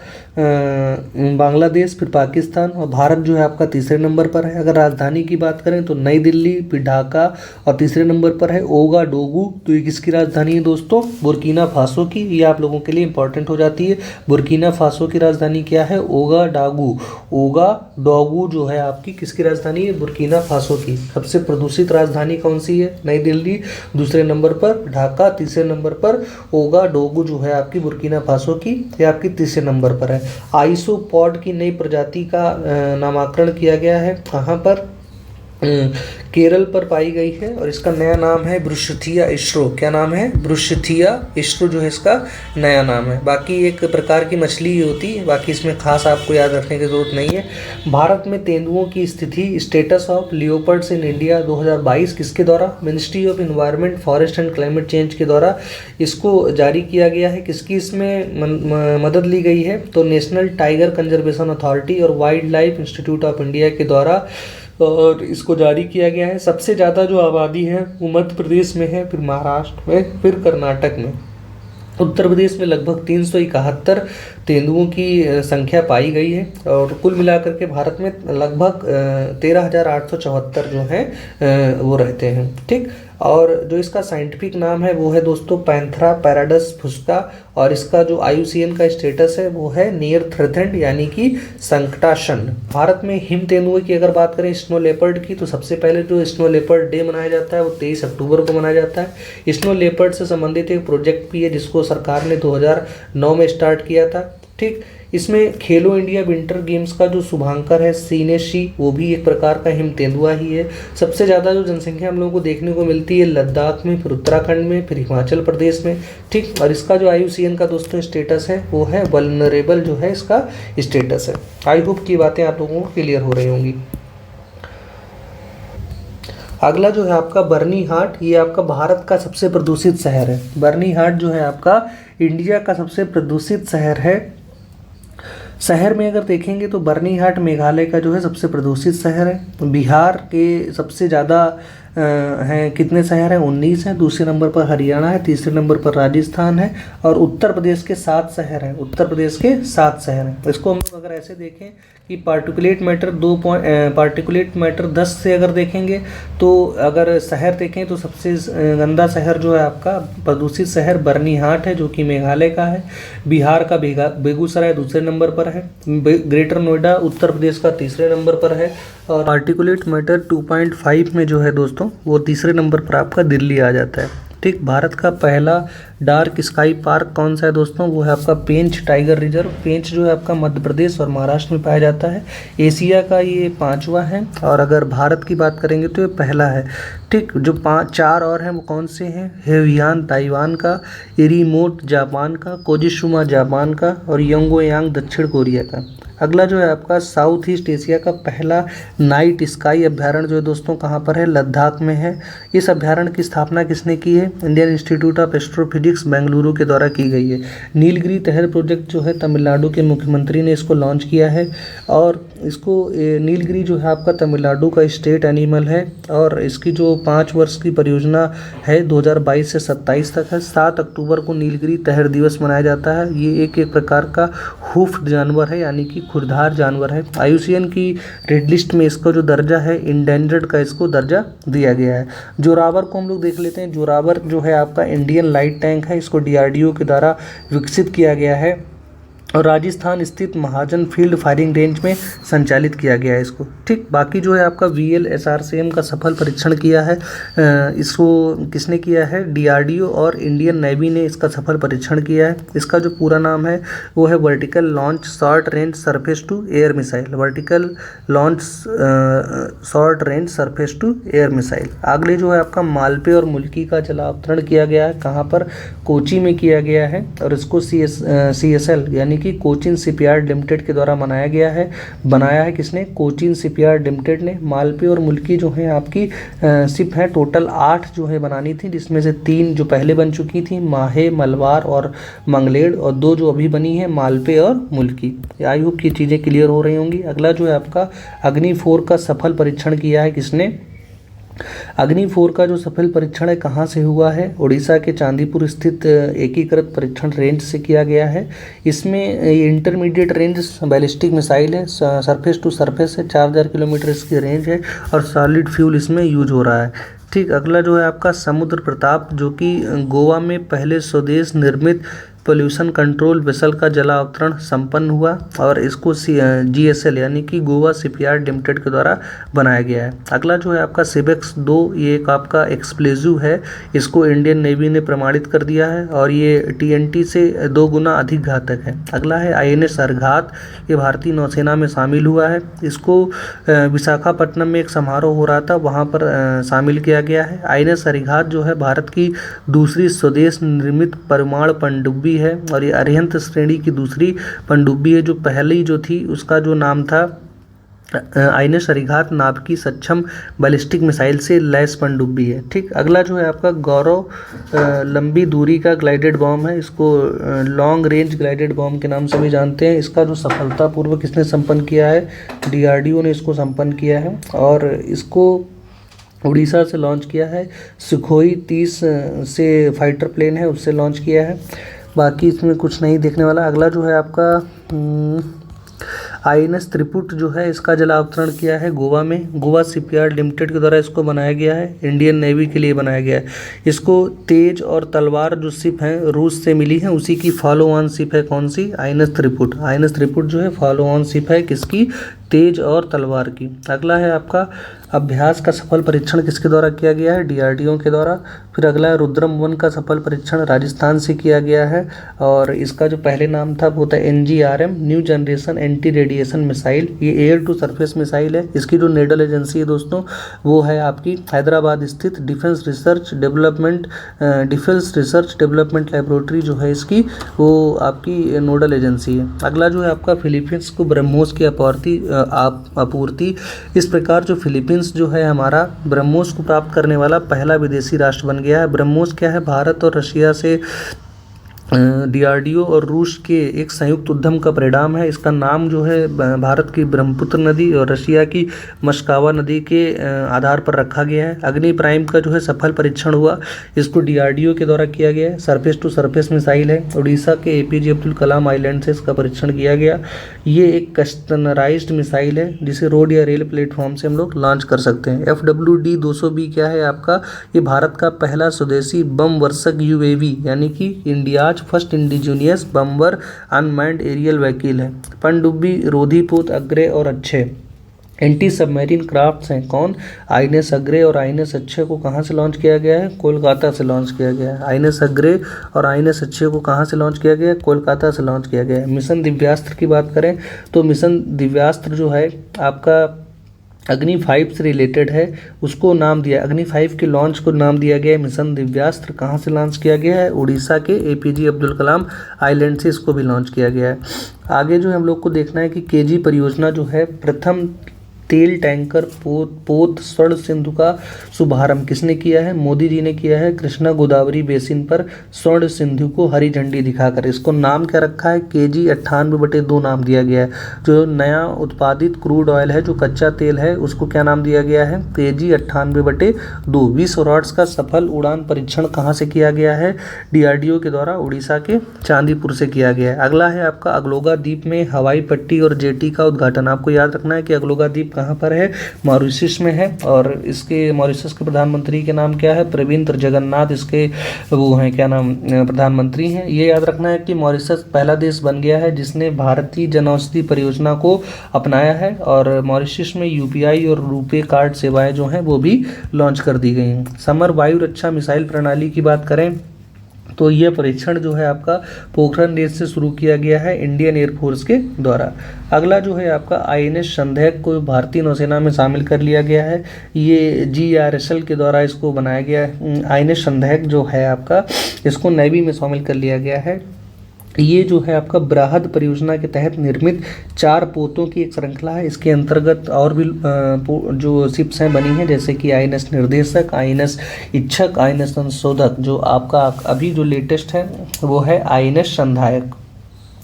बांग्लादेश, फिर पाकिस्तान, और भारत जो है आपका तीसरे नंबर पर है। अगर राजधानी की बात करें तो नई दिल्ली, फिर ढाका, और तीसरे नंबर पर है ओगाडोगू। तो ये किसकी राजधानी है दोस्तों? बुर्किना फासो की। ये आप लोगों के लिए इंपॉर्टेंट हो जाती है। बुर्किना फासो की राजधानी क्या है? ओगाडागू। ओगाडोगू जो है आपकी किसकी राजधानी है? बुर्किना फासो की। सबसे प्रदूषित राजधानी कौन सी है? नई दिल्ली, दूसरे नंबर पर ढाका, तीसरे नंबर पर ओगाडोगू जो है आपकी बुर्किना फासो की, ये आपकी तीसरे नंबर पर है। आइसोपॉड की नई प्रजाति का नामकरण किया गया है। कहाँ पर? केरल पर पाई गई है, और इसका नया नाम है ब्रुशथिया इस्रो। क्या नाम है? ब्रुशथिया इस्रो जो है इसका नया नाम है। बाकी एक प्रकार की मछली ही होती है, बाकी इसमें खास आपको याद रखने की ज़रूरत नहीं है। भारत में तेंदुओं की स्थिति, status of leopards in India 2022 किसके द्वारा? Ministry of environment, forest and climate change के द्वारा इसको जारी किया गया है। किसकी इसमें मदद ली गई है? तो नेशनल टाइगर कंजर्वेशन अथॉरिटी और wild life institute of India के द्वारा और इसको जारी किया गया है। सबसे ज़्यादा जो आबादी है वो मध्य प्रदेश में है, फिर महाराष्ट्र में, फिर कर्नाटक में। उत्तर प्रदेश में लगभग 371 तेंदुओं की संख्या पाई गई है, और कुल मिलाकर के भारत में लगभग 13,874 जो हैं वो रहते हैं। ठीक, और जो इसका साइंटिफिक नाम है वो है दोस्तों पैंथरा पैराडस फुस्का, और इसका जो IUCN का स्टेटस है वो है नियर थ्रेटेंड यानी कि संकटाशन्न। भारत में हिम तेंदुए की अगर बात करें, स्नो लेपर्ड की, तो सबसे पहले जो स्नो लेपर्ड डे मनाया जाता है वो 23 अक्टूबर को मनाया जाता है। स्नो लेपर्ड से संबंधित एक प्रोजेक्ट भी है जिसको सरकार ने 2009 में स्टार्ट किया था। ठीक, इसमें खेलो इंडिया विंटर गेम्स का जो शुभांकर है सीनेशी, वो भी एक प्रकार का हिम तेंदुआ ही है। सबसे ज़्यादा जो जनसंख्या हम लोगों को देखने को मिलती है लद्दाख में, फिर उत्तराखंड में, फिर हिमाचल प्रदेश में। ठीक, और इसका जो IUCN का दोस्तों स्टेटस है वो है वल्नरेबल जो है इसका स्टेटस है। आई होप की बातें आप लोगों को क्लियर हो रही होंगी। अगला जो है आपका बर्नी हाट, ये आपका भारत का सबसे प्रदूषित शहर है। बर्नी हाट जो है आपका इंडिया का सबसे प्रदूषित शहर है। शहर में अगर देखेंगे तो बर्नीहाट मेघालय का जो है सबसे प्रदूषित शहर है। बिहार के सबसे ज़्यादा हैं, कितने शहर हैं? 19 हैं। दूसरे नंबर पर हरियाणा है, तीसरे नंबर पर राजस्थान है, और उत्तर प्रदेश के 7 शहर हैं। उत्तर प्रदेश के 7 शहर हैं। इसको हम लोग अगर ऐसे देखें कि पार्टिकुलेट मैटर 10 से अगर देखेंगे तो अगर शहर देखें तो सबसे गंदा शहर जो है आपका प्रदूषित शहर बर्नीहाट है, जो कि मेघालय का है। बिहार का बेगूसराय दूसरे नंबर पर है। ग्रेटर नोएडा उत्तर प्रदेश का तीसरे नंबर पर है। और पार्टिकुलेट मैटर 2.5 में जो है दोस्तों वो तीसरे नंबर पर आपका दिल्ली आ जाता है। ठीक, भारत का पहला डार्क स्काई पार्क कौन सा है दोस्तों? वो है आपका पेंच टाइगर रिजर्व। पेंच जो है आपका मध्य प्रदेश और महाराष्ट्र में पाया जाता है। एशिया का ये 5वां है, और अगर भारत की बात करेंगे तो ये पहला है। ठीक, जो 4 और हैं वो कौन से हैं? हेवियान ताइवान का, इरीमोट जापान का, कोजिशुमा जापान का, और योंगोयांग दक्षिण कोरिया का। अगला जो है आपका साउथ ईस्ट एशिया का पहला नाइट स्काई अभ्यारण्य जो है दोस्तों कहाँ पर है? लद्दाख में है। इस अभ्यारण्य की स्थापना किसने की है? Indian institute of astrophysics Bengaluru के द्वारा की गई है। नीलगिरी तहर प्रोजेक्ट जो है तमिलनाडु के मुख्यमंत्री ने इसको लॉन्च किया है, और इसको नीलगिरी जो है आपका तमिलनाडु का स्टेट एनिमल है, और इसकी जो 5 वर्ष की परियोजना है 2022 से 27 तक है। 7 अक्टूबर को नीलगिरी तहर दिवस मनाया जाता है। ये एक प्रकार का हुफ्ड जानवर है, यानी कि खुरधार जानवर है। IUCN की रेड लिस्ट में इसका जो दर्जा है इंडेंजर्ड का इसको दर्जा दिया गया है। जोरावर को हम लोग देख लेते हैं। जोरावर जो है आपका इंडियन लाइट टैंक है, इसको DRDO के द्वारा विकसित किया गया है, और राजस्थान स्थित महाजन फील्ड फायरिंग रेंज में संचालित किया गया है इसको। ठीक, बाकी जो है आपका VLSRCM का सफल परीक्षण किया है। इसको किसने किया है? DRDO और इंडियन नेवी ने इसका सफल परीक्षण किया है। इसका जो पूरा नाम है वो है vertical launch short range surface to air missile. Vertical launch short range surface to air missile. अगले जो है आपका मालपे और मुल्की का जलावतरण किया गया है। कहाँ पर? कोची में किया गया है, और इसको CSL यानी कि कोचिन शिपयार्ड लिमिटेड के द्वारा बनाया है किसने? कोचिन शिपयार्ड लिमिटेड ने। मालपे और मुल्की जो है आपकी शिप है, टोटल 8 जो है बनानी थी, जिसमें से 3 जो पहले बन चुकी थी, माहे, मलबार और मंगलेड़, और 2 जो अभी बनी है मालपे और मुल्की। आई होप की चीज़ें क्लियर हो रही होंगी। अगला जो है आपका अग्नि 4 का सफल परीक्षण किया है किसने? अग्नि 4 का जो सफल परीक्षण है कहाँ से हुआ है? उड़ीसा के चांदीपुर स्थित एकीकृत परीक्षण रेंज से किया गया है। इसमें इंटरमीडिएट रेंज बैलिस्टिक मिसाइल है, सरफेस टू सरफेस है, 4000 किलोमीटर इसकी रेंज है, और सॉलिड फ्यूल इसमें यूज हो रहा है। ठीक, अगला जो है आपका समुद्र प्रताप, जो कि गोवा में पहले स्वदेश निर्मित पोल्यूशन कंट्रोल वेसल का जला अवतरण संपन्न हुआ, और इसको GSL यानी कि गोवा शिपयार्ड लिमिटेड के द्वारा बनाया गया है। अगला जो है आपका सिबेक्स 2, ये एक आपका एक्सप्लोजिव है, इसको इंडियन नेवी ने प्रमाणित कर दिया है, और ये TNT से 2 गुना अधिक घातक है। अगला है INS अर्घात, ये भारतीय नौसेना में शामिल हुआ है। इसको विशाखापट्टनम में एक समारोह हो रहा था, वहाँ पर शामिल किया गया है। INS अर्घात जो है भारत की दूसरी स्वदेश निर्मित परमाणु पनडुब्बी है, और ये अरिहंत श्रेणी की दूसरी पनडुब्बी है। जो पहली जो थी उसका जो नाम था INS अर्घात नाभ की सक्षम बैलिस्टिक मिसाइल से लैस पनडुब्बी है। ठीक, अगला जो है आपका गौरव लंबी दूरी का ग्लाइडेड बॉम्ब है, इसको लॉन्ग रेंज ग्लाइडेड बॉम्ब के नाम से भी जानते हैं। इसका जो सफलतापूर्वक किसने संपन्न किया है? DRDO ने इसको संपन्न किया है, और इसको उड़ीसा से लॉन्च किया है। सुखोई 30 से फाइटर प्लेन है, उससे लॉन्च किया है। बाकी इसमें कुछ नहीं देखने वाला। अगला जो है आपका INS त्रिपुट जो है, इसका जलावतरण किया है गोवा में। गोवा शिपयार्ड लिमिटेड के द्वारा इसको बनाया गया है, इंडियन नेवी के लिए बनाया गया है। इसको तेज और तलवार जो शिप हैं रूस से मिली हैं, उसी की फॉलो ऑन शिप है कौन सी? INS त्रिपुट। INS त्रिपुट जो है फॉलो ऑन शिप है किसकी? तेज और तलवार की। अगला है आपका अभ्यास का सफल परीक्षण किसके द्वारा किया गया है? DRDO के द्वारा। फिर अगला है रुद्रम 1 का सफल परीक्षण राजस्थान से किया गया है, और इसका जो पहले नाम था वो था NGRM, new generation anti radiation missile. ये एयर टू सरफेस मिसाइल है। इसकी जो नोडल एजेंसी है दोस्तों वो है आपकी हैदराबाद स्थित डिफेंस रिसर्च डेवलपमेंट लेबोरेटरी जो है इसकी, वो आपकी नोडल एजेंसी है। अगला जो है आपका फिलीपींस को ब्रह्मोस की आपूर्ति। इस प्रकार जो फिलीपींस जो है हमारा ब्रह्मोस को प्राप्त करने वाला पहला विदेशी राष्ट्र बन गया है। ब्रह्मोस क्या है? भारत और रशिया से डीआरडीओ और रूस के एक संयुक्त उद्यम का परिणाम है। इसका नाम जो है भारत की ब्रह्मपुत्र नदी और रशिया की मस्कावा नदी के आधार पर रखा गया है। अग्नि प्राइम का जो है सफल परीक्षण हुआ, इसको डीआरडीओ के द्वारा किया गया है। सरफेस टू सरफेस मिसाइल है, उड़ीसा के एपीजे अब्दुल कलाम आइलैंड से इसका परीक्षण किया गया। ये एक कस्टमराइज्ड मिसाइल है जिसे रोड या रेल प्लेटफॉर्म से हम लोग लॉन्च कर सकते हैं। FWD-200B क्या है आपका, ये भारत का पहला स्वदेशी बम वर्षक यूएवी यानी कि India first indigenous बम्बर unmanned aerial vehicle है। पनडुब्बी, रोधीपोत, अग्रे और अच्छे एंटी सबमरीन क्राफ्ट्स हैं। कौन, आईएनएस अग्रे और आईएनएस अच्छे को कहाँ से लॉन्च किया गया है, कोलकाता से लॉन्च किया गया है। आईएनएस अग्रे और आईएनएस अच्छे को कहाँ से लॉन्च किया गया है, कोलकाता से लॉन्च किया गया है। मिशन दिव्यास्त्र की बात करें तो मिशन दिव्यास्त्र जो है आपका अग्नि 5 से रिलेटेड है, उसको नाम दिया, अग्नि 5 के लॉन्च को नाम दिया गया है मिशन दिव्यास्त्र। कहाँ से लॉन्च किया गया है, उड़ीसा के एपीजे अब्दुल कलाम आइलैंड से इसको भी लॉन्च किया गया है। आगे जो हम लोग को देखना है कि केजी परियोजना जो है प्रथम तेल टैंकर पोत स्वर्ण सिंधु का शुभारंभ किसने किया है, मोदी जी ने किया है। कृष्णा गोदावरी बेसिन पर स्वर्ण सिंधु को हरी झंडी दिखाकर। इसको नाम क्या रखा है, KG 98/2 नाम दिया गया है। जो नया उत्पादित क्रूड ऑयल है, जो कच्चा तेल है, उसको क्या नाम दिया गया है, KG 98/2। 20 रॉड्स का सफल उड़ान परीक्षण कहाँ से किया गया है, DRDO के द्वारा उड़ीसा के चांदीपुर से किया गया है। अगला है आपका अगलोगा द्वीप में हवाई पट्टी और जेटी का उद्घाटन। आपको याद रखना है कि अगलोगा द्वीप कहाँ पर है, मॉरिशस में है, और इसके मॉरिशस के प्रधानमंत्री के नाम क्या है, प्रविंद जगन्नाथ इसके वो हैं, क्या नाम, प्रधानमंत्री हैं। ये याद रखना है कि मॉरिशस पहला देश बन गया है जिसने भारतीय जनऔषधि परियोजना को अपनाया है, और मॉरिशस में UPI और रुपे कार्ड सेवाएं जो हैं वो भी लॉन्च कर दी गई हैं। समर वायु रक्षा मिसाइल प्रणाली की बात करें तो यह परीक्षण जो है आपका पोखरण देश से शुरू किया गया है इंडियन एयरफोर्स के द्वारा। अगला जो है आपका INS संदेह को भारतीय नौसेना में शामिल कर लिया गया है। ये GRSL के द्वारा इसको बनाया गया है। INS संदेह जो है आपका, इसको नेवी में शामिल कर लिया गया है। ये जो है आपका बृहद परियोजना के तहत निर्मित 4 पोतों की एक श्रृंखला है। इसके अंतर्गत और भी जो शिप्स हैं बनी हैं, जैसे कि INS निर्देशक, INS इच्छक, INS संशोधक। जो आपका अभी जो लेटेस्ट है वो है INS संधायक।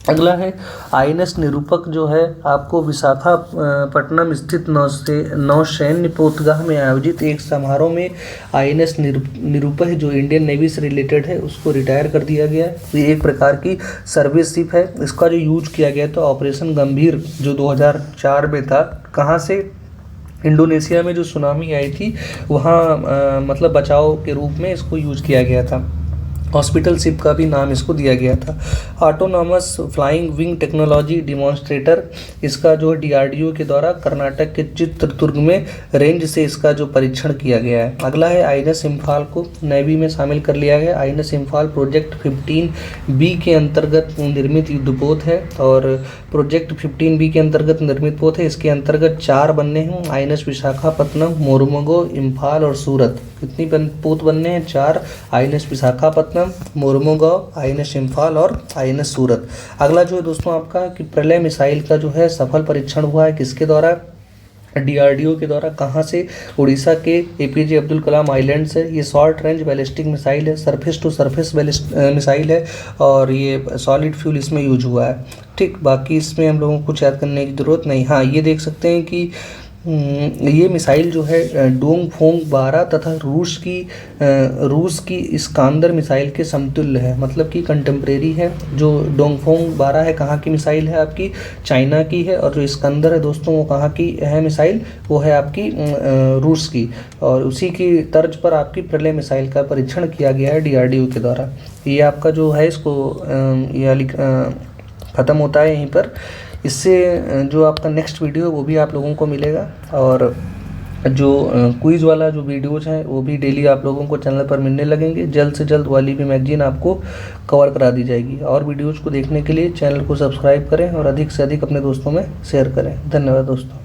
अगला है INS निरूपक, जो है आपको विशाखापट्टनम स्थित नौसैन्य पोतगाह में आयोजित एक समारोह में INS निरूपक जो इंडियन नेवी से रिलेटेड है उसको रिटायर कर दिया गया है। ये एक प्रकार की सर्विस शिप है। इसका जो यूज किया गया था ऑपरेशन गंभीर जो 2004 में था, कहाँ से, इंडोनेशिया में जो सुनामी आई थी वहाँ मतलब बचाव के रूप में इसको यूज किया गया था। हॉस्पिटल शिप का भी नाम इसको दिया गया था। Autonomous flying wing technology demonstrator, इसका जो DRDO के द्वारा कर्नाटक के चित्रदुर्ग में रेंज से इसका जो परीक्षण किया गया है। अगला है INS इम्फाल को नेवी में शामिल कर लिया गया। INS इम्फाल प्रोजेक्ट 15B के अंतर्गत निर्मित युद्धपोत है, और प्रोजेक्ट 15B के अंतर्गत निर्मित पोत है। इसके अंतर्गत 4 बनने हैं, INS विशाखापत्तनम, मोरमुगो, इम्फाल और सूरत। कितनी पोत बनने हैं, 4, INS विशाखापत्तनम, मोरमुगांव, INS इम्फाल और INS सूरत। अगला जो है दोस्तों आपका कि प्रलय मिसाइल का जो है सफल परीक्षण हुआ है, किसके द्वारा, DRDO के द्वारा। कहाँ से, उड़ीसा के एपीजे अब्दुल कलाम आइलैंड से। ये शॉर्ट रेंज बैलिस्टिक मिसाइल है, सरफेस टू सरफेस मिसाइल है, और ये सॉलिड फ्यूल इसमें यूज हुआ है। ठीक, बाकी इसमें हम लोगों को कुछ याद करने की ज़रूरत नहीं। हाँ, ये देख सकते हैं कि ये मिसाइल जो है डोंगफोंग 12 तथा रूस की इस्कांदर मिसाइल के समतुल्य है, मतलब कि कंटेम्प्रेरी है। जो डोंगफोंग 12 है कहाँ की मिसाइल है आपकी, चाइना की है, और जो इस्कंदर है दोस्तों वो कहाँ की है मिसाइल, वो है आपकी रूस की। और उसी की तर्ज पर आपकी प्रलय मिसाइल का परीक्षण किया गया है DRDO के द्वारा। ये आपका जो है इसको ख़त्म होता है यहीं पर। इससे जो आपका नेक्स्ट वीडियो वो भी आप लोगों को मिलेगा, और जो क्विज़ वाला जो वीडियोज़ हैं वो भी डेली आप लोगों को चैनल पर मिलने लगेंगे। जल्द से जल्द वाली भी मैगजीन आपको कवर करा दी जाएगी। और वीडियोज़ को देखने के लिए चैनल को सब्सक्राइब करें और अधिक से अधिक अपने दोस्तों में शेयर करें। धन्यवाद दोस्तों।